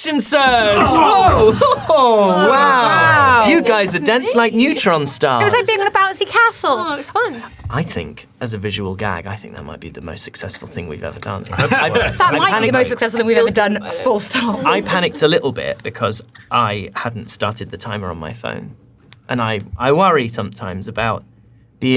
action surge! Whoa! Oh, wow. You guys are dense like neutron stars. It was like being on a bouncy castle. Oh, it was fun. I think, as a visual gag, I think that might be the most successful thing we've ever done. That might be the most successful thing we've ever done, full stop. I panicked a little bit because I hadn't started the timer on my phone. And I worry sometimes about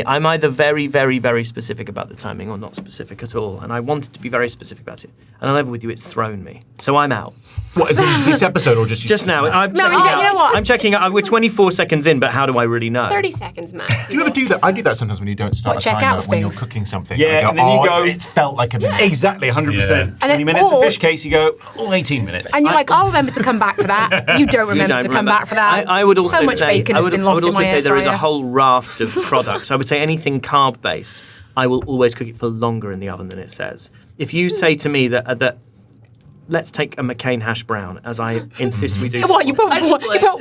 I'm either very, very, very specific about the timing or not specific at all. And I wanted to be very specific about it. And I'll level with you, it's thrown me. So I'm out. What, is it this episode or just now? I'm No, you know what? I'm checking out. We're 24 seconds in, but how do I really know? 30 seconds max. Do you ever do that? I do that sometimes when you don't start a check timer out when you're things. cooking something. Yeah, and then you go. It felt like a minute. Exactly, 100%. 20 minutes of fish case, you go, 18 minutes. And you're like, I'll remember to come back for that. You don't remember to come back for that. I would also so much say, bacon I has would, been I lost would in also my say air there is a fryer. whole raft of products. I would say anything carb-based, I will always cook it for longer in the oven than it says. If you say to me that let's take a McCain hash brown, as I insist we do. What, you put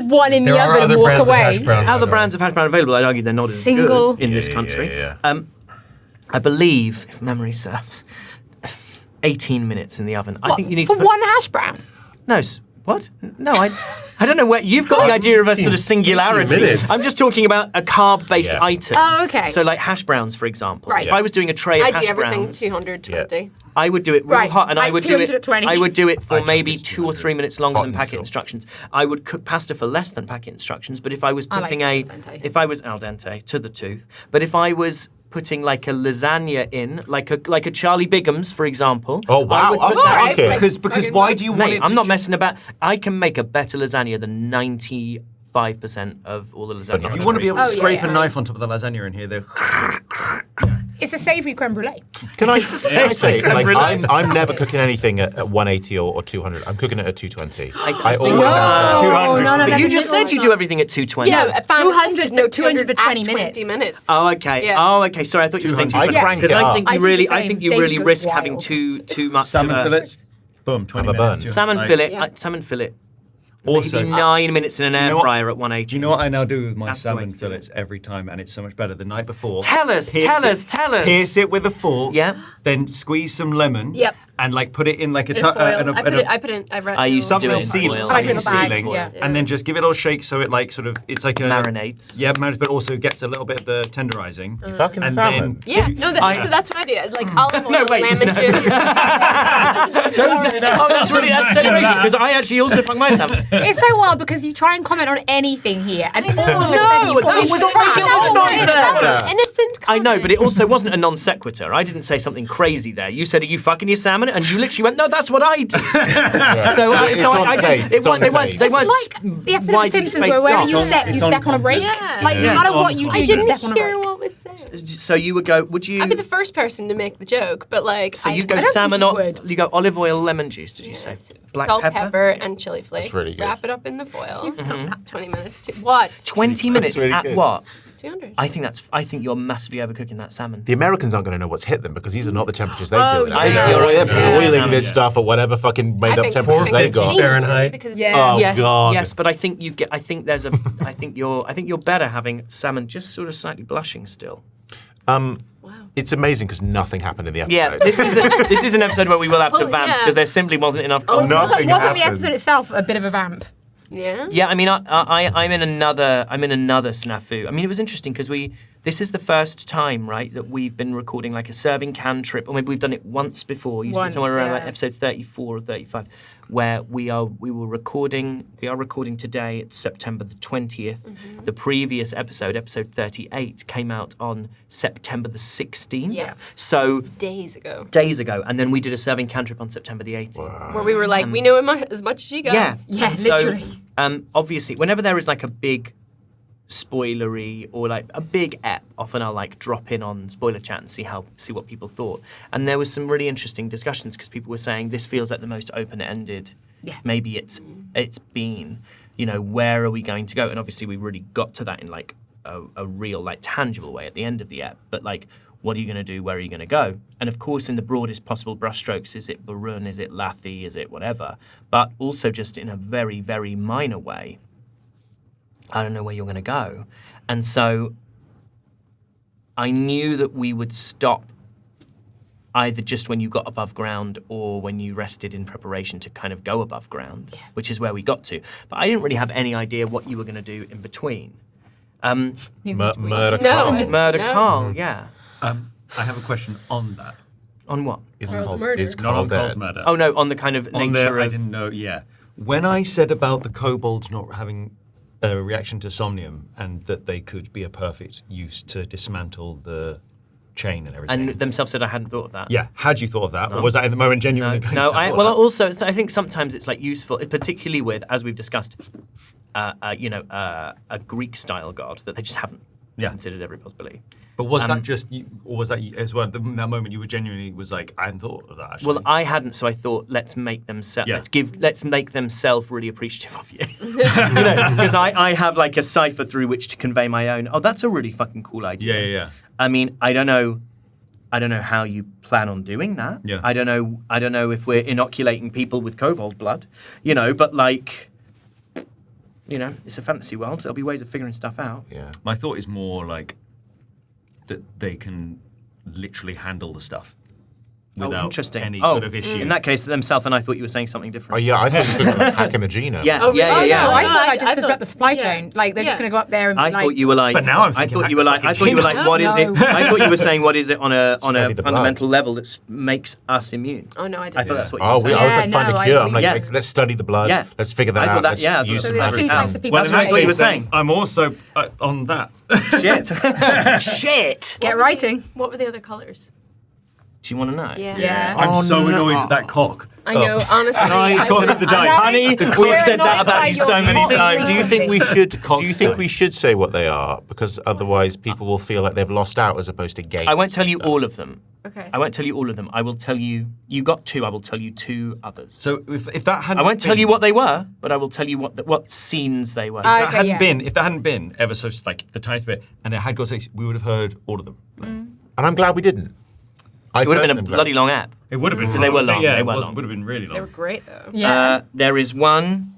one in the There are oven other and walk brands of away? hash brown. Other brands of hash brown available, I'd argue they're not as Single. good in this country. Yeah. I believe, if memory serves, 18 minutes in the oven. I think you need For to put, one hash brown? No, what? No, I don't know where you've got the idea of a sort of singularity. minutes. I'm just talking about a carb-based Yeah. item. Oh, okay. So like hash browns, for example. Right. If I was doing a tray of I do hash everything browns, 220. I would do it real Right, hot, and I like would do it. 220. I would do it for I maybe think it's 2 or 3 minutes longer Hot than and packet sure. instructions. I would cook pasta for less than packet instructions, but if I was I like putting al dente. if I was al dente to the tooth, but if I was putting like a lasagna in, like a Charlie Bigham's, for example. Oh, wow. I would put Oh, that- okay. Because why do you want Mate, it I'm to not messing about. I can make a better lasagna than 95% of all the lasagna. not You want to be able to Oh, yeah, scrape yeah. a knife on top of the lasagna and hear the... It's a savoury creme brulee. Can I say, like, Creme I'm never cooking anything at 180 or 200. I'm cooking it at 220. I think- always have. 200. No, But you there's just a said you do everything at 220. Yeah, a fan 200 no, for 200 for 20 at minutes. 20 minutes. Oh, okay. Yeah. Oh, okay. Sorry, I thought you were saying 200. 220. I crank Because it I up. think I you do the really, I same. think you David really goes risk wild. having too much. Salmon of a- fillets, boom, 20 Have a minutes. burn. 200. Salmon Like- fillet. Salmon fillet. Also, maybe 9 minutes in an you air know what- fryer at 180. do you know what I now do with my That's the way salmon to do it. fillets every time, and it's so much better? The night before. Tell us. Pierce it with a fork. Yeah. Then squeeze some lemon. Yep. And like put it in like a... In foil. I put it. I used to do something it in sealing, foil. I like it in something a bag, sealing, yeah. and then just give it all a shake so it like sort of it's like a Marinades. Yeah, marinates, but also gets a little bit of the tenderizing. You fucking and salmon. Yeah, no, so that's what I do. Like olive oil, No, wait, lemon no. juice. Don't say that. Oh, that's so crazy because I actually also fuck my salmon. It's so wild because you try and comment on anything here, and all of a sudden you that put was these not facts. my That Yeah. was innocent. I know, but it also wasn't a non sequitur. I didn't say something crazy there. You said, "Are you fucking your salmon?" And you literally went, "No, that's what I do." It's on tape. It's on They tape. weren't Like the episode of widely Simpsons spaced where wherever dots. you step, you It's on step on a rake. Yeah. Like no Yeah, matter it's what on you do, I you didn't step on a hear rake. what was said. So you would go, would you? I'd be the first person to make the joke, but like. So I you'd go don't think salmon, you or would. you go olive oil, lemon juice. Did you say black salt, pepper? pepper, and chili flakes. really good. Wrap it up in the foil. 20 minutes to what? 20 minutes really at good. what? 200. I think you're massively overcooking that salmon. The Americans aren't going to know what's hit them because these are not the temperatures they Oh, do. yeah. They're boiling Yeah. this stuff at whatever fucking made up temperatures they've got. Fahrenheit. Because it's Yeah. Oh, yes, God. yes, but I think you get. I think there's a. I think you're better having salmon just sort of slightly blushing still. It's amazing because nothing happened in the episode. Yeah, this is an episode where we will have to Oh, vamp yeah. because there simply wasn't enough content. Nothing Wasn't the happened. episode itself a bit of a vamp? Yeah. Yeah, I mean, I'm in another snafu. I mean, it was interesting because this is the first time, right, that we've been recording like a serving can trip, or maybe we've done it once before. You said Once, somewhere around yeah. like episode 34 or 35, where we are recording today. It's September the 20th. Mm-hmm. The previous episode 38, came out on September the 16th. Yeah. So Days ago. days ago, and then we did a serving can trip on September the 18th. Where we were like, we know as much as you guys. Yeah, Yeah, and so, literally. Obviously, whenever there is like a big spoilery or like a big ep, often I'll like drop in on spoiler chat and see what people thought. And there was some really interesting discussions because people were saying this feels like the most open-ended. Yeah. Maybe it's been. You know, where are we going to go? And obviously, we really got to that in like a real, like tangible way at the end of the ep. But like, what are you going to do? Where are you going to go? And of course, in the broadest possible brushstrokes, is it Barun? Is it Lathi? Is it whatever? But also just in a very, very minor way, I don't know where you're going to go. And so I knew that we would stop either just when you got above ground or when you rested in preparation to kind of go above ground, which is where we got to. But I didn't really have any idea what you were going to do in between. Murder No, Kc'ahrl. Murder No. Kc'ahrl, yeah. I have a question on that. On what? Is Kc'ahrl's Kc'ahrl murder. is Not on Kc'ahrl Kc'ahrl's dead? murder. Oh no, on the kind of On nature I of... didn't know, yeah. When I said about the kobolds not having a reaction to somnium and that they could be a perfect use to dismantle the chain and everything. And themselves said I hadn't thought of that. yeah, had you thought of that? Or was that in the moment genuinely? going, No, "I thought well, of that"? also, I think sometimes it's like useful, particularly with, as we've discussed, a Greek-style god that they just haven't Yeah. considered every possibility. But was that just you, or was that you, as well? That moment you were genuinely was like, I hadn't thought of that. Actually. Well, I hadn't, so I thought, let's make them Yeah. let's make themselves really appreciative of you. Because I have like a cipher through which to convey my own. Oh, that's a really fucking cool idea. yeah. I mean, I don't know how you plan on doing that. Yeah. I don't know if we're inoculating people with kobold blood, but like, it's a fantasy world. There'll be ways of figuring stuff out. Yeah. My thought is more like that they can literally handle the stuff without interesting. any sort of issue. In that case, themselves, and I thought you were saying something Oh different. yeah, I thought you were hacking the genome. Yeah, Oh, really? yeah. No, I No, thought I I just thought- disrupt the supply yeah. chain. Like they're Yeah. just going to go up there and I like. thought you were like. But now I'm I thinking thought you were like. I thought you were like. What is it? No. I thought you were saying what is it on a Study the blood. fundamental level that makes us immune. Oh no, I I didn't. thought that's what you Oh, were saying. I was Yeah, like find no, a cure. I- I'm like, Yeah. let's study the blood. Yeah. Let's figure that I thought out. that- Let's yeah, I use thought some that There's was two out. types of people. Well, That's in what that I thought you case, were then, saying. I'm also on that. Shit. Shit. Get writing. What were the other colours? Do you want to know? Yeah. Yeah. I'm Oh, so no. annoyed at that cock. I know, honestly. I called it the dice. Honey, we've said that about you so many times. Do you think we should? Do Cogs you think dice. we should say what they are? Because otherwise, people will feel like they've lost out as opposed to gain. I won't tell you all of them. Okay. I won't tell you all of them. I will tell you. You got two. I will tell you two others. So if that hadn't I won't tell been- you what they were, but I will tell you what scenes they were. If that Okay, hadn't yeah. been, if that hadn't been ever so like the tiniest bit, and it had got 6, we would have heard all of them. And I'm glad we didn't. It would have been a personally am glad. bloody long app. It would have been 'Cause they were long, Yeah, they it were was- long. would have been really long. They were great though. Yeah. There is one.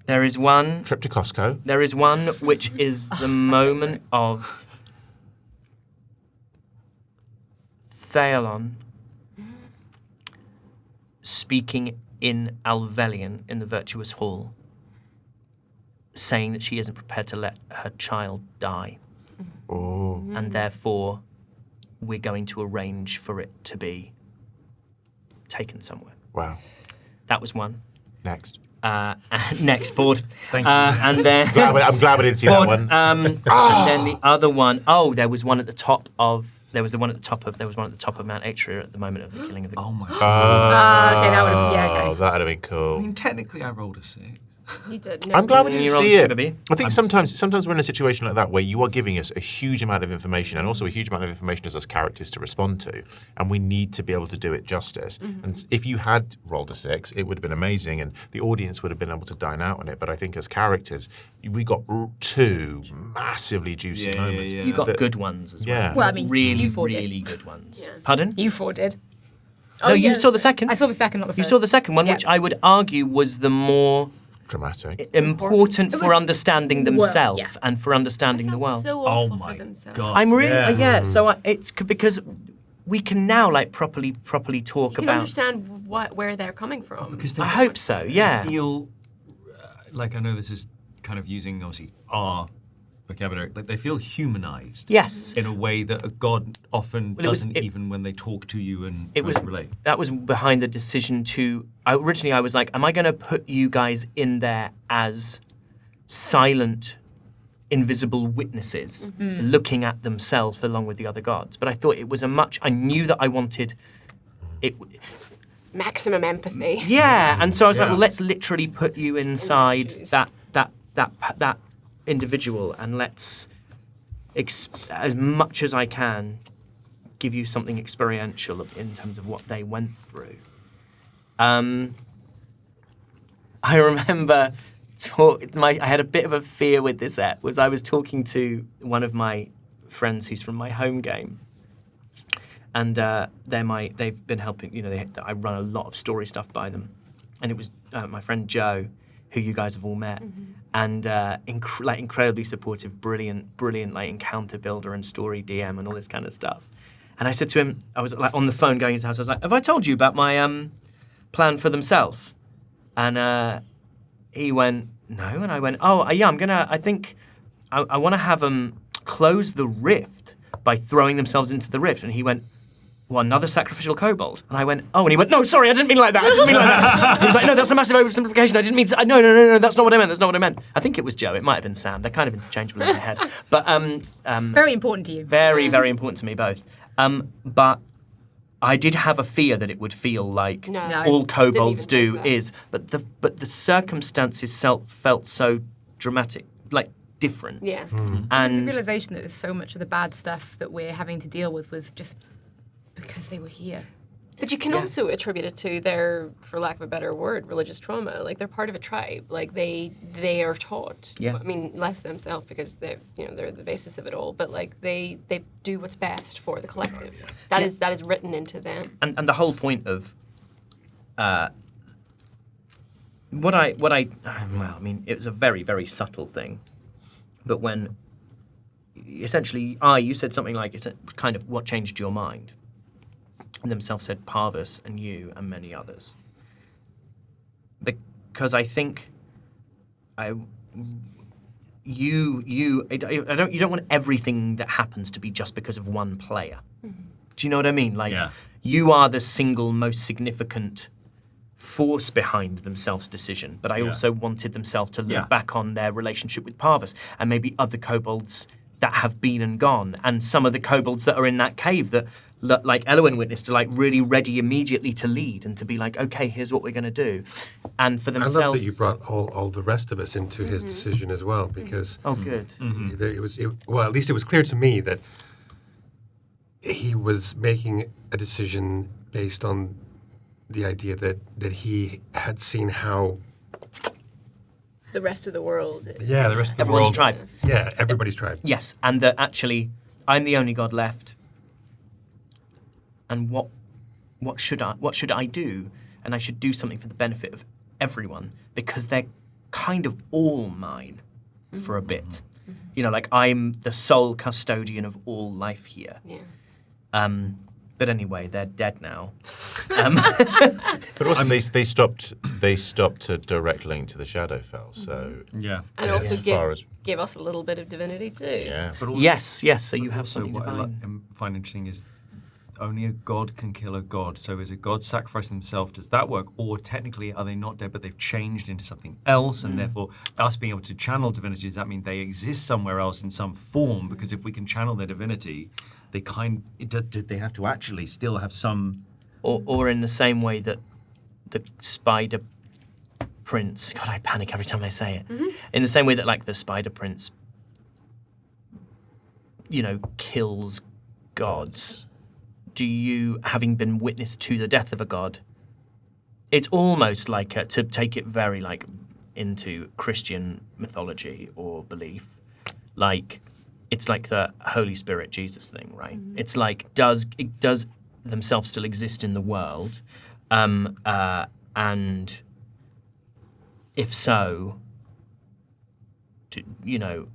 There is one. Trip to Costco. There is one which is the moment of Thealon speaking in Alvelian in the Virtuous Hall, saying that she isn't prepared to let her child die. Oh. And therefore we're going to arrange for it to be taken somewhere. Wow. That was one. Next. Next board. Thank you. And then I'm glad we didn't see that board, one. and then the other one. Oh, there was one at the top of. There was one at the top of Mount Kc'ahrl at the moment of the killing of the. Oh my god. Okay, that would have. Yeah. Oh, Okay. that'd have been cool. I mean, technically, I rolled a 6. You did. No, I'm glad we You didn't rolled see a it. 2, baby. I think sometimes we're in a situation like that where you are giving us a huge amount of information and also a huge amount of information as us characters to respond to, and we need to be able to do it justice. And if you had rolled a 6, it would have been amazing, and the audience would have been able to dine out on it. But I think as characters, we got 2 massively juicy Yeah, moments. yeah. You got that- good ones as well. Yeah. Well, I mean, really, you four did. really good ones. Yeah. Pardon? You four did. Oh, No, you yeah. saw the second. I saw the second, not the You first. saw the second one, Yeah. which I would argue was the more Dramatic. important It for was understanding the world, themselves yeah. and for understanding the Felt world. so Oh awful my for themselves. god. I'm really Yeah. So it's because we can now like properly talk You can about. understand where they're coming from. Because they I hope so. Yeah. feel like, I know this is kind of using obviously our vocabulary, like they feel humanized. Yes. In a way that a god often Well, it was- doesn't, it- even when they talk to you and It try was to relate. that was behind the decision to. Originally, I was like, "Am I going to put you guys in there as silent, invisible witnesses, looking at themselves along with the other gods?" But I thought it was a much. I knew that I wanted it. Maximum empathy. Yeah, and so I was like, Yeah. "Well, let's literally put you inside shoes. that individual, and let's as much as I can." Give you something experiential in terms of what they went through. I remember I had a bit of a fear with this app. Was I was talking to one of my friends who's from my home game, and they've been helping. I run a lot of story stuff by them, and it was my friend Joe, who you guys have all met, and incredibly supportive, brilliant like encounter builder and story DM and all this kind of stuff. And I said to him, I was like on the phone going to his house, I was like, have I told you about my plan for themselves? And he went, no. And I went, oh, yeah, I think I want to have them close the rift by throwing themselves into the rift. And he went, well, another sacrificial kobold. And I went, oh, and he went, no, sorry, I didn't mean like that. He was like, no, that's a massive oversimplification. I didn't mean to, no, that's not what I meant. That's not what I meant. I think it was Joe. It might have been Sam. They're kind of interchangeable in my head. But Very important to you. very, very important to me both. But I did have a fear that it would feel like No. all Didn't kobolds even do think that. is, but the circumstances felt so dramatic, like different. Yeah. The And realization that so much of the bad stuff that we're having to deal with was just because they were here. But you can also attribute it to their, for lack of a better word, religious trauma. Like they're part of a tribe. Like they are taught. Yeah. I mean, less themselves because they're the basis of it all. But like they do what's best for the collective. That is written into them. And the whole point of what I it was a very, very subtle thing, but when essentially you said something like, it's kind of what changed your mind, and themselves said Parvus and you and many others, because I think you don't want everything that happens to be just because of one player. Do you know what I mean? Like you are the single most significant force behind themselves' decision, but I also wanted themselves to look back on their relationship with Parvus and maybe other kobolds that have been and gone, and some of the kobolds that are in that cave that, like Elwyn witnessed, are like really ready immediately to lead and to be like, okay, here's what we're going to do, and for themselves. I love that you brought all the rest of us into his decision as well, because good. At least it was clear to me that he was making a decision based on the idea that he had seen how The rest of the world. the rest of the Everyone's world, tribe. everybody's tribe. Yes, and that actually I'm the only god left. And what should I do? And I should do something for the benefit of everyone, because they're kind of all mine for a bit. You know, like I'm the sole custodian of all life here. Yeah. But anyway, they're dead now. But also, they stopped a direct link to the Shadowfell. So And also as far as give us a little bit of divinity too. yeah, But also, Yes. So you have also something what I divine. find interesting is only a god can kill a god. So is a god sacrificing themselves? Does that work? Or technically, are they not dead, but they've changed into something else? And therefore, us being able to channel divinity, does that mean they exist somewhere else in some form? Because if we can channel their divinity, did they have to actually still have some... Or in the same way that the Spider Prince... God, I panic every time I say it. In the same way that, like, the Spider Prince, kills gods, do you, having been witness to the death of a god, it's almost like, to take it very, like, into Christian mythology or belief, like... It's like the Holy Spirit Jesus thing, right? It's like, does themselves still exist in the world? And if so,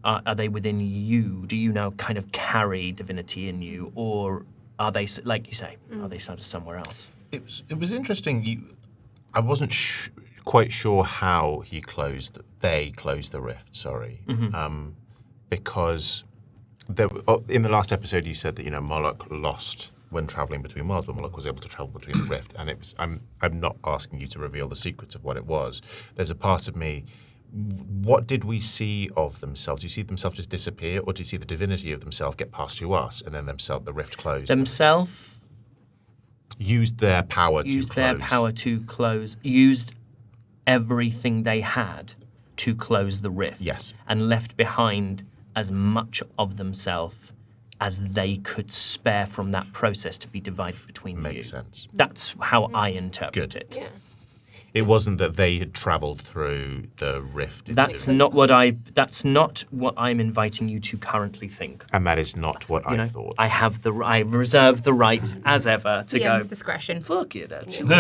are they within you? Do you now kind of carry divinity in you? Or are they, like you say, are they sort of somewhere else? it was interesting. I wasn't quite sure how they closed the rift. Sorry, because. In the last episode, you said that Moloch lost when traveling between worlds, but Moloch was able to travel between the rift. And it was. I'm not asking you to reveal the secrets of what it was. There's a part of me. What did we see of themselves? Do you see themselves just disappear, or do you see the divinity of themselves get passed to us, and then the rift closed? Themselves used their power to close. Used everything they had to close the rift. Yes, and left behind as much of themselves as they could spare from that process to be divided between you. Makes sense. That's how I interpret it. Yeah. It wasn't that they had travelled through the rift. That's not what I'm inviting you to currently think. And that is not what I thought. I reserve the right, as ever, to DM's go. discretion. Fuck it, actually.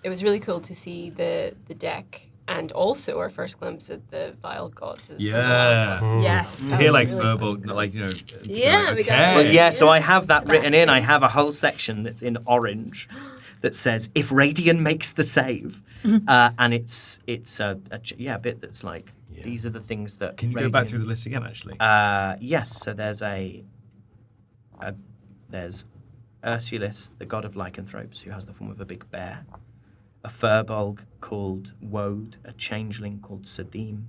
It was really cool to see the deck and also our first glimpse at the vile gods. Yeah. Yes. To that hear was like really verbal, cool. like, Yeah, we got it. Well, yeah, so I have that written in. I have a whole section that's in orange that says, if Radian makes the save. And it's a bit that's like, these are the things that Can you go back through the list again, actually? Yes, so there's there's Ursulus, the god of lycanthropes, who has the form of a big bear, a furbolg called Woad, a changeling called Sadim,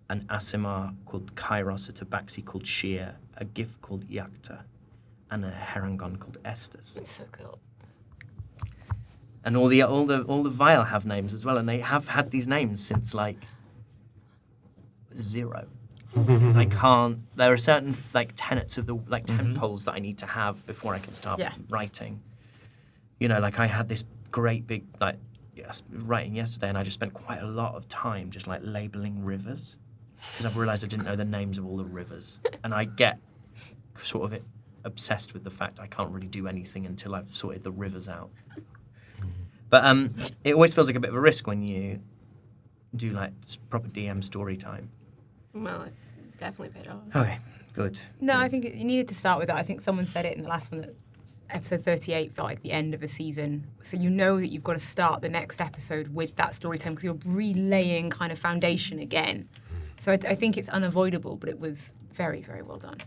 an Asimar called Kairos, a tabaxi called Sheer, a Gif called Yakta, and a Herangon called Estes. It's so cool. And all the Vile have names as well, and they have had these names since like 0. Because I can't. There are certain like tenets of the like tentpoles that I need to have before I can start writing. You know, like I had this great big like writing yesterday, and I just spent quite a lot of time just like labeling rivers because I've realised I didn't know the names of all the rivers, and I get sort of obsessed with the fact I can't really do anything until I've sorted the rivers out. But it always feels like a bit of a risk when you do like proper DM story time. Well, it definitely paid off. Okay, good. No, I think you needed to start with that. I think someone said it in the last one that episode 38 felt like the end of a season. So you know that you've got to start the next episode with that story time because you're relaying kind of foundation again. So I think it's unavoidable, but it was very, very well done.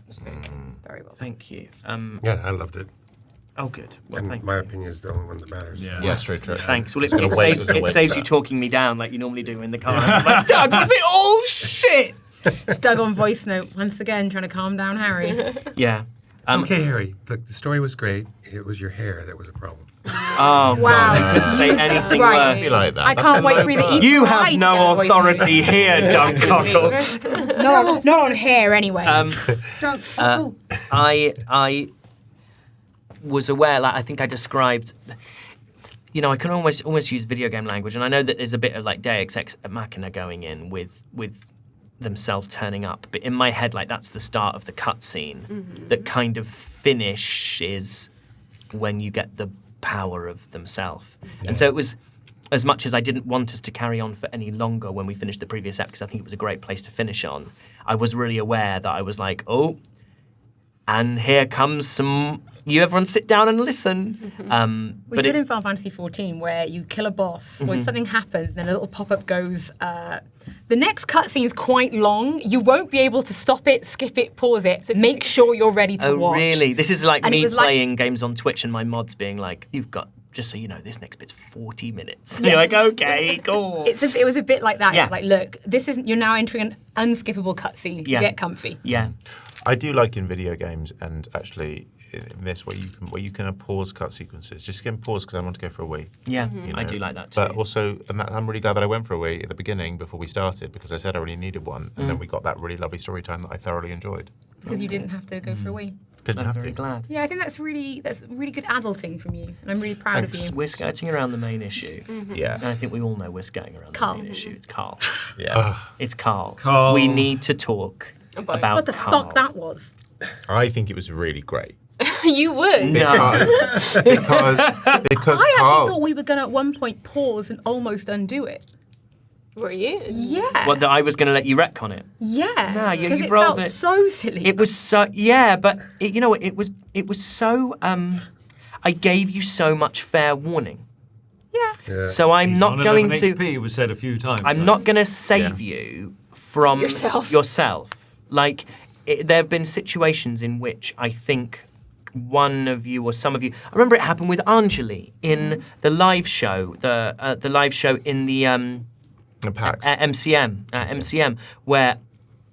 Very well done. Thank you. Yeah, I loved it. Oh, good. Well, And thank my you. opinion is the only one that matters. Yeah. Yeah, straight true. Thanks. Well, it Gonna wait- saves, gonna it wait saves for you that. talking me down like you normally do in the car. I'm like, Doug, was it all shit? Just Doug on voice note once again, trying to calm down Harry. Yeah. Okay, Harry. Look, the story was great. It was your hair that was a problem. Oh, Wow. God, I couldn't say anything Right. worse. Be like that. I That's can't a wait low for you to bar. eat. You Right have to no get a voice authority note. here, Doug Kc'ahrl. No, not on hair anyway. I was aware, like I think I described, you know, I can almost use video game language, and I know that there's a bit of like Deus Ex Machina going in with themselves turning up, but in my head, like that's the start of the cutscene that kind of finishes when you get the power of themselves. And so it was, as much as I didn't want us to carry on for any longer when we finished the previous ep, because I think it was a great place to finish on, I was really aware that I was like, oh, and here comes some. You everyone sit down and listen. We But did in Final Fantasy XIV where you kill a boss, when something happens, then a little pop-up goes, the next cutscene's quite long. You won't be able to stop it, skip it, pause it. Make sure you're ready to oh, watch. really? This is like And it me was like- playing games on Twitch and my mods being like, you've got, just so you know, this next bit's 40 minutes. Yeah. You're like, okay, cool. It was a bit like that. Yeah. It's like, look, this isn't. You're now entering an unskippable cutscene. Yeah. Get comfy. Yeah. I do like in video games and actually in this where you can pause cut sequences. Just again pause because I want to go for a wee. Yeah, you I know. do like that too. But also, I'm really glad that I went for a wee at the beginning before we started because I said I really needed one, and then we got that really lovely story time that I thoroughly enjoyed. Because you didn't have to go for a wee. Couldn't I'm have very to. glad. Yeah, I think that's really good adulting from you, and I'm really proud Thanks. of you. We're skirting around the main issue. Yeah. And I think we all know we're skirting around Carl. the main issue. It's Carl. Yeah. It's Carl. Carl. We need to talk about What the Carl. fuck that was? I think it was really great. You would. No. Because I actually Carl. thought we were going to at one point pause and almost undo it. Were you? Yeah. What, that I was going to let you retcon it. Yeah. Nah, you Because it rolled felt it. so silly. It was so, yeah, but it, you know what? It was so. I gave you so much fair warning, yeah. so I'm He's not on going 11 to. HP, it was said a few times. I'm not going to save you from Yourself. Like, there have been situations in which I think one of you or some of you. I remember it happened with Anjali in the live show, the live show in the PAX. MCM, where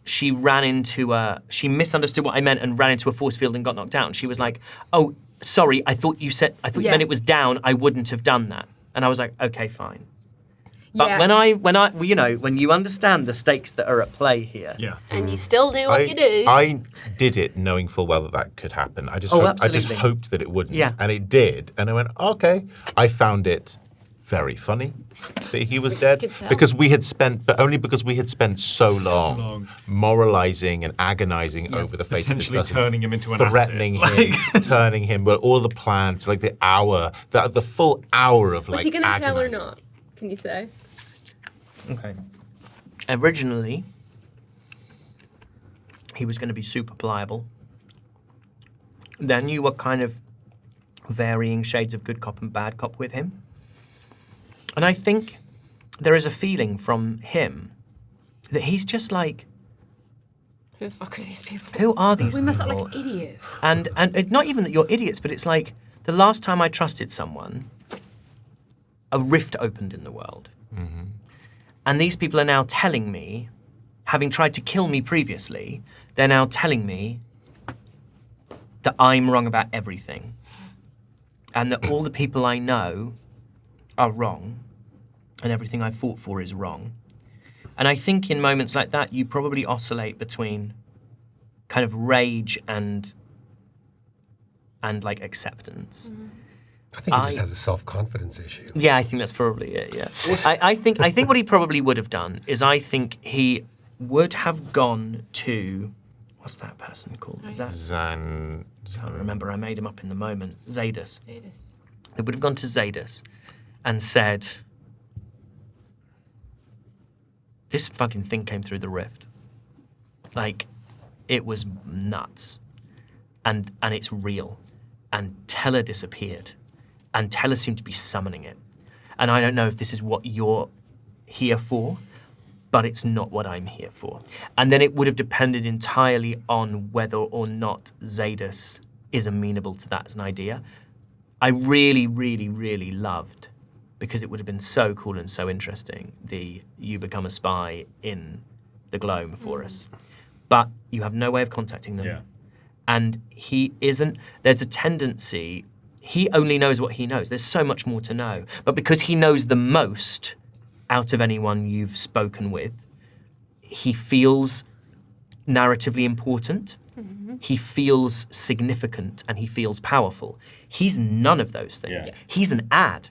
she ran into she misunderstood what I meant and ran into a force field and got knocked out. And she was like, "Oh, sorry, I thought you meant it was down. I wouldn't have done that." And I was like, "Okay, fine." But Yeah. when you understand the stakes that are at play here, Yeah. And you still do what you do. I did it knowing full well that could happen. I just absolutely. hoped that it wouldn't. Yeah. And it did. And I went, okay. I found it very funny. See, he was dead. could tell. Because we had spent so long moralizing and agonizing over the fate of this Potentially person. turning him into an threatening asset. him, turning him, but all the plans, like the hour, the full hour of Was like he going to tell or agonizing. not? Can you say? Okay. Originally, he was going to be super pliable. Then you were kind of varying shades of good cop and bad cop with him. And I think there is a feeling from him that he's just like, Who the fuck are these people? who are these We people? must look like idiots. And not even that you're idiots, but it's like the last time I trusted someone, a rift opened in the world. And these people are now telling me, having tried to kill me previously, they're now telling me that I'm wrong about everything. And that all the people I know are wrong, and everything I fought for is wrong. And I think in moments like that, you probably oscillate between kind of rage and like acceptance. I think he just has a self-confidence issue. Yeah, I think that's probably it. Yeah, I think what he probably would have done is I think he would have gone to what's that person called? Zan. I can't remember. I made him up in the moment. Zadus. Status. They would have gone to Zadus and said, "This fucking thing came through the rift. Like, it was nuts, and it's real, and Teller disappeared." And Teller seemed to be summoning it. And I don't know if this is what you're here for, but it's not what I'm here for. And then it would have depended entirely on whether or not Zadus is amenable to that as an idea. I really, really, really loved, because it would have been so cool and so interesting, you become a spy in the Gloam for us. But you have no way of contacting them. Yeah. And there's a tendency, he only knows what he knows. There's so much more to know. But because he knows the most out of anyone you've spoken with, he feels narratively important, he feels significant, and he feels powerful. He's none of those things. Yeah. He's an ad,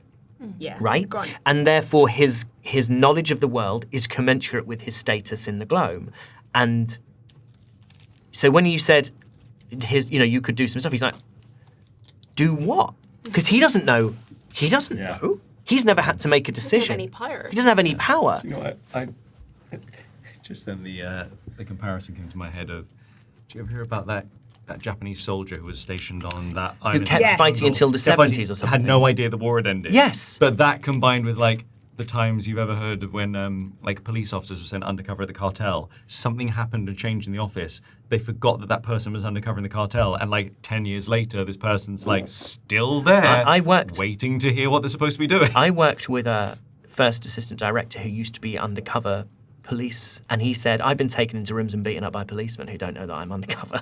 Yeah. right? Go on. And therefore his knowledge of the world is commensurate with his status in the Gloam. And so when you said you could do some stuff, he's like, do what? Because he doesn't know. He doesn't Yeah. know. He's never had to make a decision. any power. He doesn't have any power. You know, I just then the comparison came to my head of, do you ever hear about that Japanese soldier who was stationed on that Who island? kept Yeah. fighting until the Kept fighting, 70s or something. Had no idea the war had ended. Yes. But that combined with like the times you've ever heard of when like police officers were sent undercover at the cartel, something happened, a change in the office. They forgot that person was undercover in the cartel, and like 10 years later, this person's like still there, I worked- waiting to hear what they're supposed to be doing. I worked with a first assistant director who used to be undercover police, and he said, I've been taken into rooms and beaten up by policemen who don't know that I'm undercover.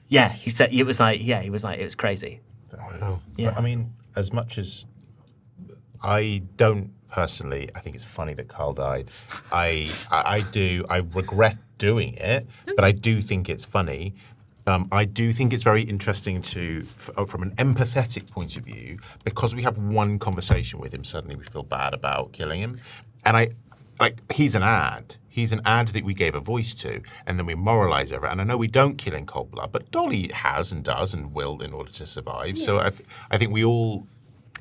Yeah, he said, it was like, it was crazy. Wow. Yeah. But, I mean, as much as I don't personally, I think it's funny that Kc'ahrl died. I regret doing it, but I do think it's funny. I do think it's very interesting from an empathetic point of view, because we have one conversation with him, suddenly we feel bad about killing him. And he's an ad. He's an ad that we gave a voice to, and then we moralize over it. And I know we don't kill in cold blood, but Dolly has and does and will in order to survive. Yes. So I think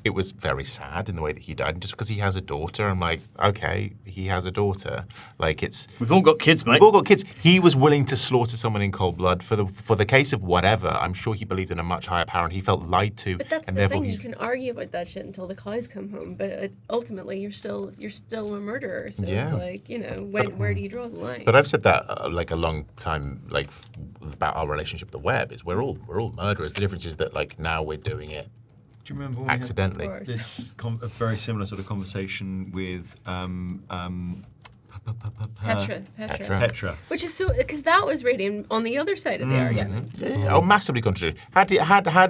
it was very sad in the way that he died. And just because he has a daughter, I'm like, okay, he has a daughter. Like We've all got kids, mate. We've all got kids. He was willing to slaughter someone in cold blood for the case of whatever. I'm sure he believed in a much higher power, and he felt lied to. But that's and the therefore thing. You can argue about that shit until the cows come home, but ultimately you're still a murderer. So Yeah. it's like, where do you draw the line? But I've said that like a long time, like about our relationship with the web. Is we're all murderers. The difference is that like now we're doing it Do you remember when we had accidentally. Of course. this a very similar sort of conversation with Petra? Which is so, because that was really on the other side of the argument. Oh, massively contradictory. Had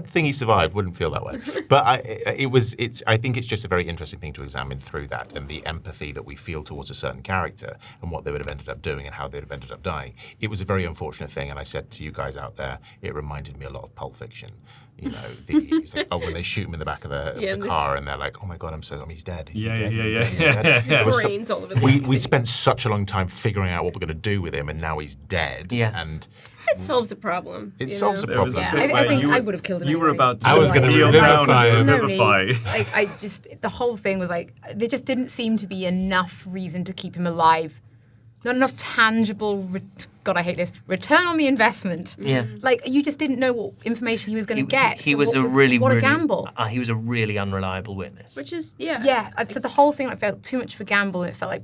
Thingy survived, wouldn't feel that way. But I think it's just a very interesting thing to examine through that, and the empathy that we feel towards a certain character and what they would have ended up doing and how they would have ended up dying. It was a very unfortunate thing, and I said to you guys out there, it reminded me a lot of Pulp Fiction. You know, it's like, when they shoot him in the back of the car, and they're like, "Oh my God, he's dead." He's dead. He's dead. It was Brains all over the place. we spent such a long time figuring out what we're going to do with him, and now he's dead. Yeah. And It solves a problem. It you solves know? a problem. Yeah, bit I where think you I were- would have killed him. You were anyway. about to I was gonna kneel down revivify and him. No revivify. need. Like I just, the whole thing was like there just didn't seem to be enough reason to keep him alive. Not enough tangible. God, I hate this. Return on the investment. Yeah. Like you just didn't know what information he was going to get. He so was what a really, what really, a gamble. He was a really unreliable witness. Which is, yeah. Yeah, so the whole thing like felt too much for gamble, and it felt like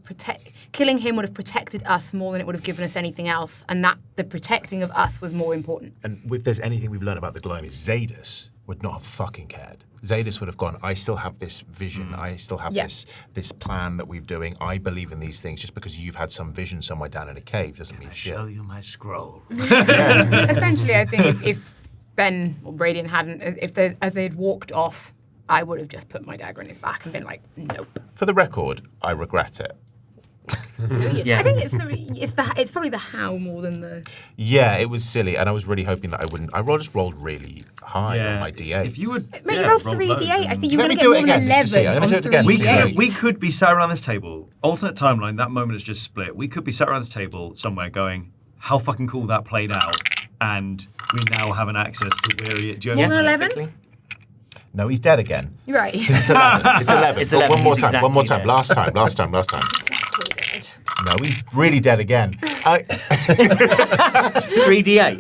killing him would have protected us more than it would have given us anything else, and that the protecting of us was more important. And if there's anything we've learned about the Gloam, is Zadis would not have fucking cared. Zadis would have gone, I still have this vision, I still have Yeah. this plan that we're doing, I believe in these things. Just because you've had some vision somewhere down in a cave doesn't mean shit. Show you my scroll. Essentially, I think if Ben or Bradian hadn't, as they had walked off, I would have just put my dagger in his back and been like, nope. For the record, I regret it. Yeah. I think it's probably the how more than the. Yeah, it was silly, and I was really hoping that I wouldn't. I just rolled really high on my D8. If you would, Mate, yeah, you rolled roll 3d8. low, I then- think you're Let going me to do get it more than again, just to see. 11 I'm gonna on do it again. 3d8. we could be sat around this table. Alternate timeline. That moment is just split. We could be sat around this table somewhere, going, "How fucking cool that played out," and we now have an access to where he. Do you More know than what I mean? 11? No, he's dead again. You're right. It's 11. It's 11. It's 11. One more He's time. One more exactly time. dead. Last time. Exactly dead. No, he's really dead again. 3d8.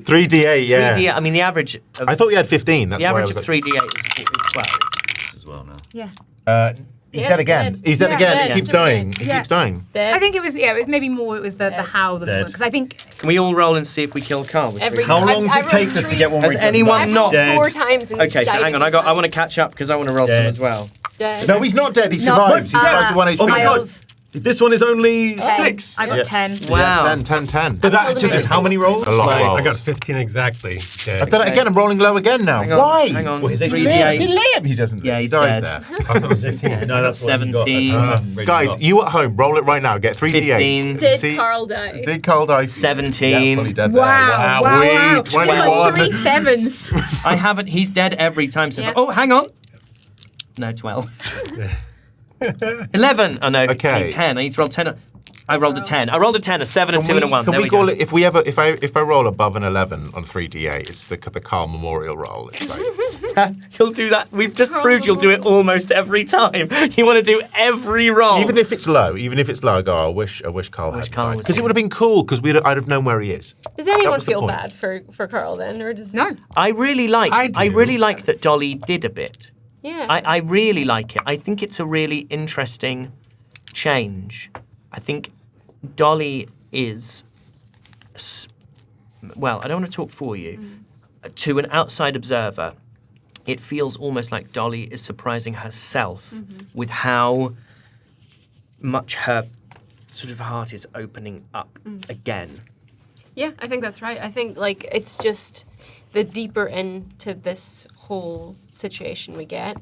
3d8, yeah. 3d8. I mean, the average. Of, I thought you had 15. That's the why I average was of like, 3d8 is 12. This as well now. Yeah. He's Yeah, dead again. dead. He's dead Yeah, again. dead. He keeps Dead. dying. He Yeah. keeps dying. Dead. I think it was maybe more it was the how than Dead. because I think Can we all roll and see if we kill Kc'ahrl with Every 3d8? How time. long does I it take us to get one? Has where he doesn't anyone die? I've not rolled 4 dead? times and Okay, so died hang on. I want to catch up because I want to roll some Dead. as well. Dead. No, he's not dead. He No, survives. He survives with 1 HP. Oh my god! Miles. This one is only 10. 6. I got Yeah. 10. Wow. 10. But that took us how many rolls? A lot of Like, rolls. I got 15 exactly. Dead. I've done it again. I'm rolling low again now. Hang on, Why? hang on. Well, his He 3d8. lives. He lives. He doesn't. Yeah, live. he's he dies dead. there. I thought it was 15. No, that's what you got. 17. That's what I'm Guys, ready you at home, roll it right now. Get 3d8. 15. Did See- Carl die? Did Kc'ahrl die? 17. Yeah, fully dead there. Wow. Wow. Wow. 21. 3 sevens. I haven't. He's dead every time so Yeah. far. Oh, hang on. No, 12. 11. Oh no. Okay. I need 10. I need to roll 10. I rolled a 10. I rolled a 10, a 7, a 2, and a 1. Can There we we go. call it if I roll above an 11 on 3d8, it's the Kc'ahrl Memorial roll. It's like, You'll do that. We've just Carl proved you'll do it almost every time. You want to do every roll. even if it's low, I go, I wish Kc'ahrl had Kc'ahrl died. was Because it would have been cool, because I'd have known where he is. Does That anyone was the feel point. bad for Carl then, or does No. I really like. I do. really like that Dolly did a bit. Yeah. I really like it. I think it's a really interesting change. I think Dolly is, well, I don't want to talk for you. To an outside observer, it feels almost like Dolly is surprising herself with how much her sort of heart is opening up again. Yeah, I think that's right. I think like it's just the deeper into this whole situation we get,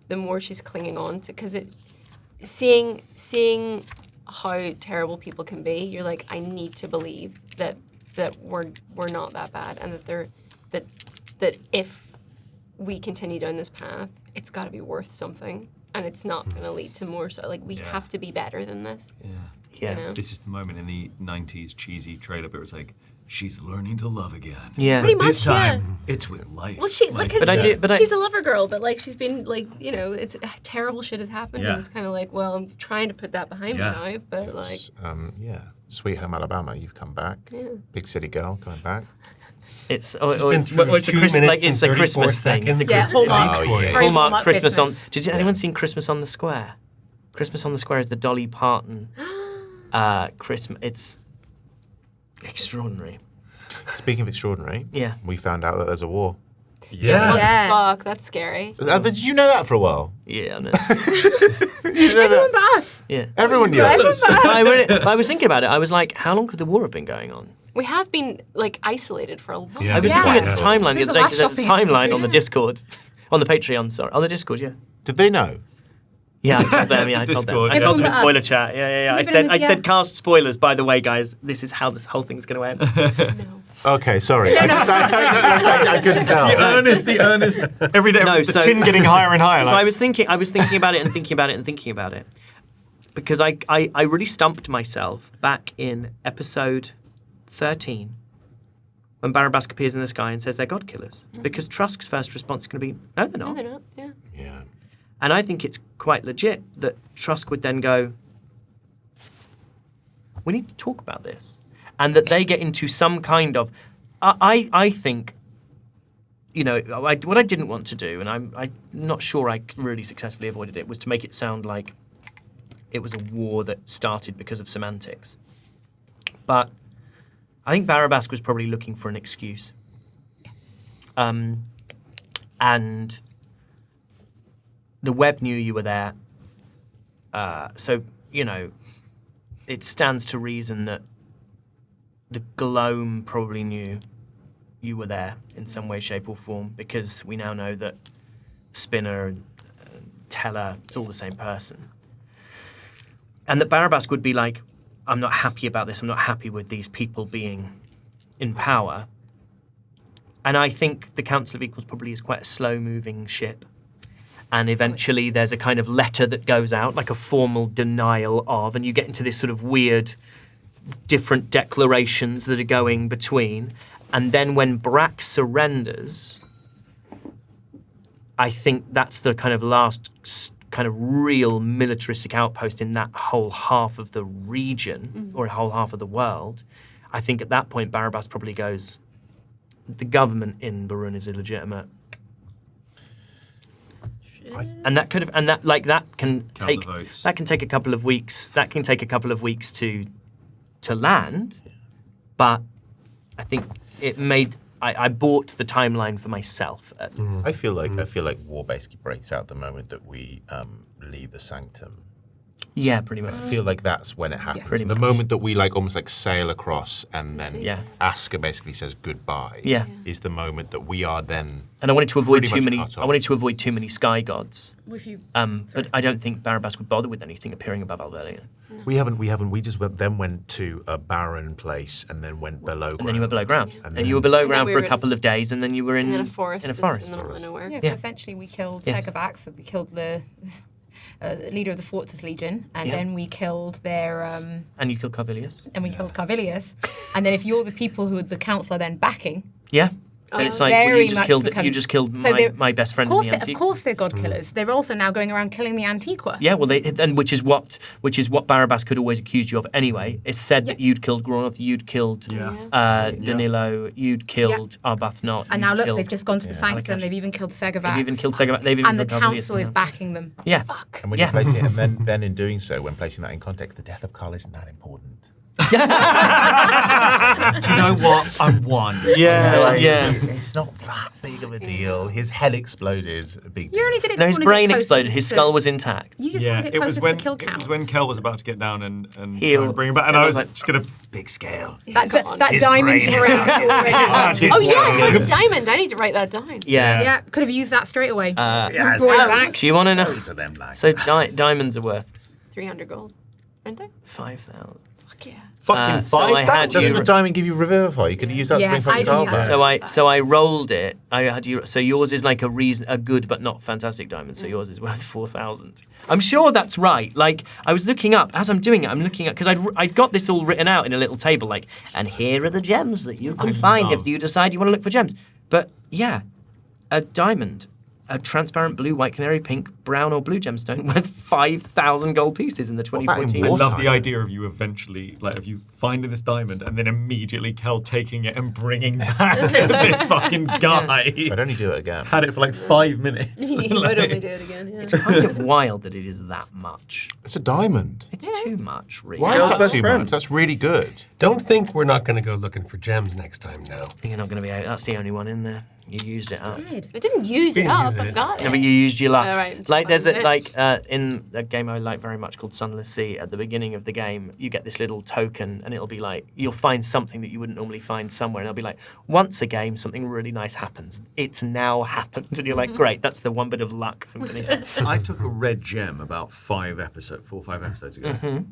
the more she's clinging on to because seeing how terrible people can be, you're like, I need to believe that we're not that bad and that if we continue down this path, it's got to be worth something and it's not going to lead to more. So like we have to be better than this. Yeah. You know? This is the moment in the 90s cheesy trailer bit where it's like, she's learning to love again. Yeah. Pretty much, This time, yeah. it's with life. Well, she Like, because But I- she's a lover girl, but like she's been like it's terrible shit has happened, Yeah. and it's kind of like, well, I'm trying to put that behind Yeah. me now, but like, Yeah. Sweet Home Alabama, you've come back. Big City Girl coming back. It's been it's through a 2 Christmas minutes it's and a Christmas 34 thing. It's a seconds. Yeah, Christmas Hallmark. Oh, yeah. Very Hallmark Christmas on. Christmas. Did anyone seen Christmas on the Square? Christmas on the Square is the Dolly Parton Christmas. It's extraordinary. Speaking of extraordinary, Yeah. we found out that there's a war. yeah. what Yeah. the fuck? That's scary. Did you know that for a while? Yeah, no. You know Everyone that? but us. Yeah. Everyone knew Everyone that. but us. I was thinking about it. I was like, how long could the war have been going on? We have been like isolated for a long Yeah. I was time. looking at the Yeah. timeline the Since other the day last because there's a shopping timeline on the experience. Discord, on the Patreon. Sorry, on the Discord. Yeah. Did they know? Yeah, I told them. Yeah, I told them. Discord. I told them in Everyone but spoiler us. chat. Yeah. I Leave it said in I the- said yeah. cast spoilers. By the way, guys, this is how this whole thing's going to end. No. Okay, sorry. I couldn't tell. The earnest, every day, No, the so- chin getting higher and higher. So like, I was thinking about it and thinking about it and thinking about it. Because I really stumped myself back in episode 13 when Barabask appears in the sky and says they're god killers. Because Trusk's first response is going to be, no, they're No, not. they're not. Yeah. Yeah. And I think it's quite legit that Trusk would then go, we need to talk about this. And that they get into some kind of... I think, you know, what I didn't want to do, and I'm not sure I really successfully avoided it, was to make it sound like it was a war that started because of semantics. But I think Barabask was probably looking for an excuse. And the web knew you were there. So, you know, it stands to reason that the Gloam probably knew you were there in some way, shape or form, because we now know that Spinner and Teller, it's all the same person. And that Barabask would be like, I'm not happy about this, I'm not happy with these people being in power. And I think the Council of Equals probably is quite a slow-moving ship. And eventually there's a kind of letter that goes out, like a formal denial of, and you get into this sort of weird different declarations that are going between. And then when Brack surrenders, I think that's the kind of last kind of real militaristic outpost in that whole half of the region, or a whole half of the world. I think at that point Barabask probably goes, the government in Barun is illegitimate. And that could have, and that like that can take a couple of weeks. That can take a couple of weeks to land, but I think it made. I bought the timeline for myself at least. I feel like war basically breaks out the moment that we leave the sanctum. Yeah, pretty much. I feel like that's when it happens. Pretty the much. moment that we like almost like sail across and then Yeah. Aska basically says goodbye. Yeah. Is the moment that we are then. And I wanted to avoid pretty too much many. cut off. I wanted to avoid too many sky gods. If you, But I don't think Barabask would bother with anything appearing above Albelion. We haven't. We just then went to a barren place and then went below ground. And then you were below ground. And And you were below then ground we for a were in couple of days, and then you were in And then a forest. In a forest. In the middle of nowhere. yeah, Yeah. essentially we killed Yes. Segabax, so we killed the leader of the Fortress Legion, and Yeah. then we killed their And you killed Carvilius. and we killed Carvilius, and then if you're the people who the council are then backing, Yeah. And it's like, well, very you just much killed becomes- you just killed So they're- my best friend of course, in the of Antique. course they're god killers. They're also now going around killing the Antiqua. Yeah, well, and which is what Barabask had always accused you of anyway. It's said that you'd killed Gronoth, you'd killed Danilo, you'd killed Arbuthnot. And you'd now look, killed they've just gone to the sanctum. Alakash. They've even killed Segabax. They've even killed Segabax. They've even and the killed Carvilius council is now. backing them. Yeah. Fuck. And when Yeah. you place it, and then in doing so, when placing that in context, the death of Kc'ahrl isn't that important. Do you know what? I'm one. Yeah, yeah. It's not that big of a deal. His head exploded. A big You deal. only did it. No, to his wanna get brain closer exploded. to- His to- skull was intact. You just Yeah, want to get it closer was to when the kill it count. was when Kel was about to get down and Heal. try to bring him back, and And I I was was like- just gonna big scale. that His diamond brain you is were out. His Oh yeah, world. first diamond. I need to write that down. Yeah. Yeah, could have used that straight away. Yeah, Brought it so- back. Do you want to know? loads of them like So that. diamonds are worth 300 gold, aren't they? 5,000. Fuck yeah. Fucking so I had Doesn't you. a diamond give you Revivify? You could use that Yes, to bring I fucking do Kc'ahrl that. back. So I rolled it. I had you. So yours is like a good but not fantastic diamond. So yours is worth 4,000. I'm sure that's right. Like I was looking up as I'm doing it. I'm looking at because I'd got this all written out in a little table. Like, and here are the gems that you can find if you decide you want to look for gems. But yeah, a diamond, a transparent blue, white canary, pink, brown, or blue gemstone worth 5,000 gold pieces in the about in 2014. I water? love the idea of you eventually, like, of you finding this diamond and then immediately Kel taking it and bringing back this fucking guy. I'd only do it again. Had it for like 5 minutes. You would only do it again. Yeah. It's kind of wild that it is that much. It's a diamond. It's too much, really. Why You're is that best friend? That's really good. Don't think we're not going to go looking for gems next time now. not going to be out. That's the only one in there. You used it up. Good. I didn't use it Didn't up. use I it. got it. No, but you used your luck. All right, Like there's a, fine. like in a game I like very much called Sunless Sea. At the beginning of the game, you get this little token, and it'll be like you'll find something that you wouldn't normally find somewhere, and it'll be like once a game something really nice happens. It's now happened, and you're like, great, that's the one bit of luck I'm gonna get. I took a red gem about 4 or 5 episodes ago.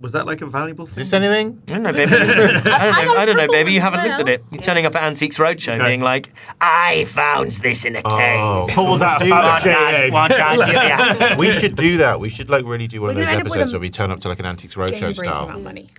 Was that like a valuable thing? Is this anything? I don't know, baby. I don't know, baby. You haven't looked at it. You're turning up at Antiques Roadshow being like, I found this in a cave. Pulls out a What fabricating. does you yeah. We should do that. We should like really do one of We're those gonna end up with episodes a where we turn up to like an Antiques Roadshow Game-breaking amount style. of money.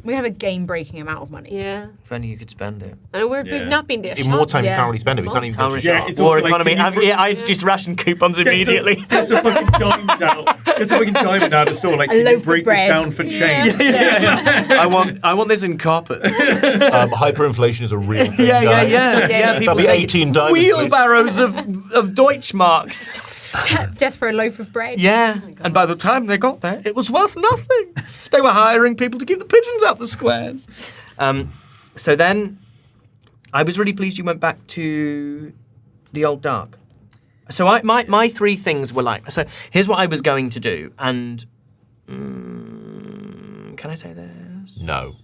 We have a game-breaking amount of money. Yeah. If only you could spend it. And we've not been to a In shop. more time, you Yeah. can't really spend it. We can't even go to Yeah, shop. it's War also like, economy. can you I introduced ration coupons immediately. Get a fucking diamond out. Get a fucking diamond out of the store. Like, A can you loaf of break this bread. down for change? I want this in copper. Hyperinflation is a real thing. Yeah. Yeah, People That'll be take 18 diamonds. please. wheelbarrows of Deutschmarks. Just for a loaf of bread. Yeah, and by the time they got there, it was worth nothing. They were hiring people to keep the pigeons out the squares. So then, I was really pleased you went back to the Old Dark. So my three things were like, so here's what I was going to do, and can I say this? No.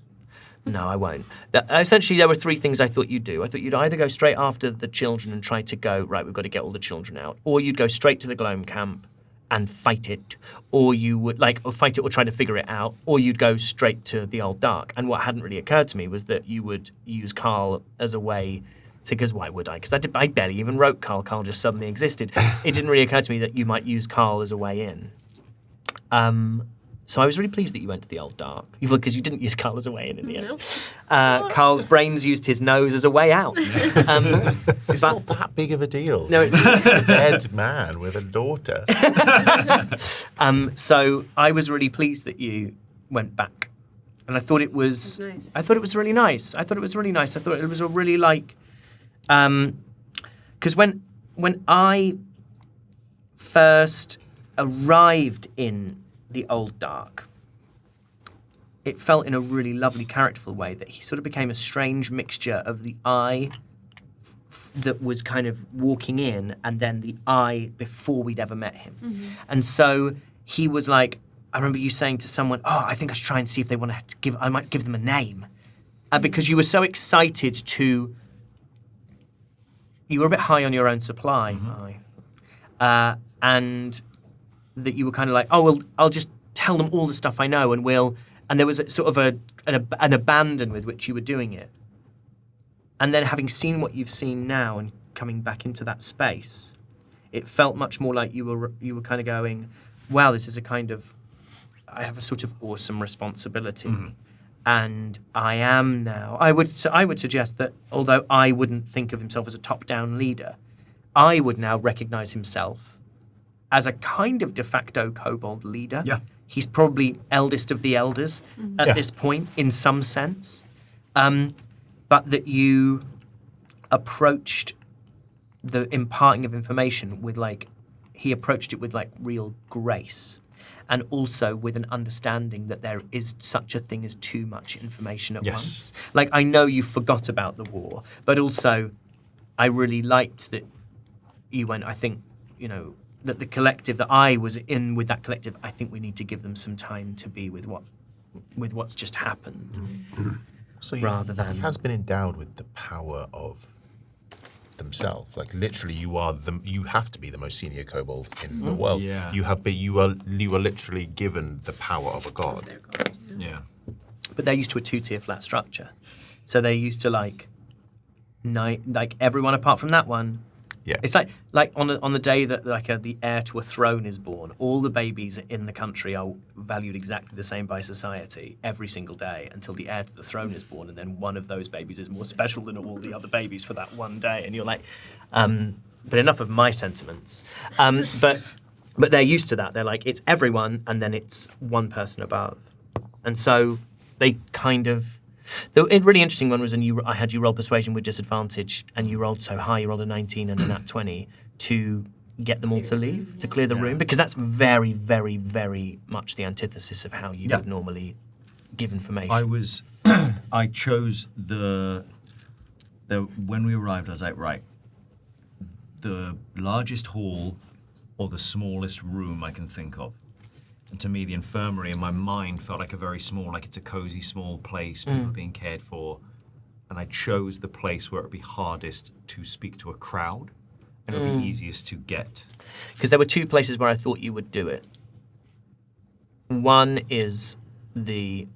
No, I won't. Essentially, there were three things I thought you'd do. I thought you'd either go straight after the children and try to go, right, we've got to get all the children out, or you'd go straight to the Gloam camp and fight it, or you would, or fight it or try to figure it out, or you'd go straight to the Old Dark. And what hadn't really occurred to me was that you would use Kc'ahrl as a way to, because why would I? Because I barely even wrote Kc'ahrl. Kc'ahrl just suddenly existed. It didn't really occur to me that you might use Kc'ahrl as a way in. So I was really pleased that you went to the Old Dark, because you didn't use Kc'ahrl as a way in the end. Kc'ahrl's brains used his nose as a way out. It's not that big of a deal. No, He's a dead man with a daughter. So I was really pleased that you went back, and I thought it was. Nice. I thought it was really nice. I thought it was really nice. I thought it was a really because when I first arrived in the Old Dark, it felt in a really lovely, characterful way that he sort of became a strange mixture of the I that was kind of walking in and then the I before we'd ever met him. And so he was like, I remember you saying to someone, I think I should try and see if they want to I might give them a name. Because you were so excited you were a bit high on your own supply, and that you were kind of like, I'll just tell them all the stuff I know, and there was sort of an abandon with which you were doing it. And then having seen what you've seen now and coming back into that space, it felt much more like you were kind of going, wow, this is I have a sort of awesome responsibility. And I am now, I would suggest that although I wouldn't think of himself as a top-down leader, I would now recognize himself as a kind of de facto kobold leader. Yeah. He's probably eldest of the elders at this point, in some sense. But that you approached the imparting of information with he approached it with real grace. And also with an understanding that there is such a thing as too much information at once. I know you forgot about the war, but also I really liked that you went, I think, that the collective, that I was in with that collective, I think we need to give them some time to be with what's just happened. So Rather than- he has been endowed with the power of themselves. Literally, you have to be the most senior kobold in the world. Yeah. You are literally given the power of a god. Yeah. But they're used to a two-tier flat structure. So they're used to everyone apart from that one. Yeah. It's like on the day that the heir to a throne is born, all the babies in the country are valued exactly the same by society every single day until the heir to the throne is born, and then one of those babies is more special than all the other babies for that one day. And you're like, but enough of my sentiments. But they're used to that. They're like, it's everyone, and then it's one person above. And so they kind of. The really interesting one was I had you roll persuasion with disadvantage, and you rolled so high, you rolled a 19 and a nat 20 to get them all to leave, to clear the room, because that's very, very, very much the antithesis of how you would normally give information. I chose when we arrived, I was like, right, the largest hall or the smallest room I can think of. And to me, the infirmary in my mind felt like a very small, it's a cozy small place, people being cared for. And I chose the place where it would be hardest to speak to a crowd and it would be easiest to get. Because there were two places where I thought you would do it. One is the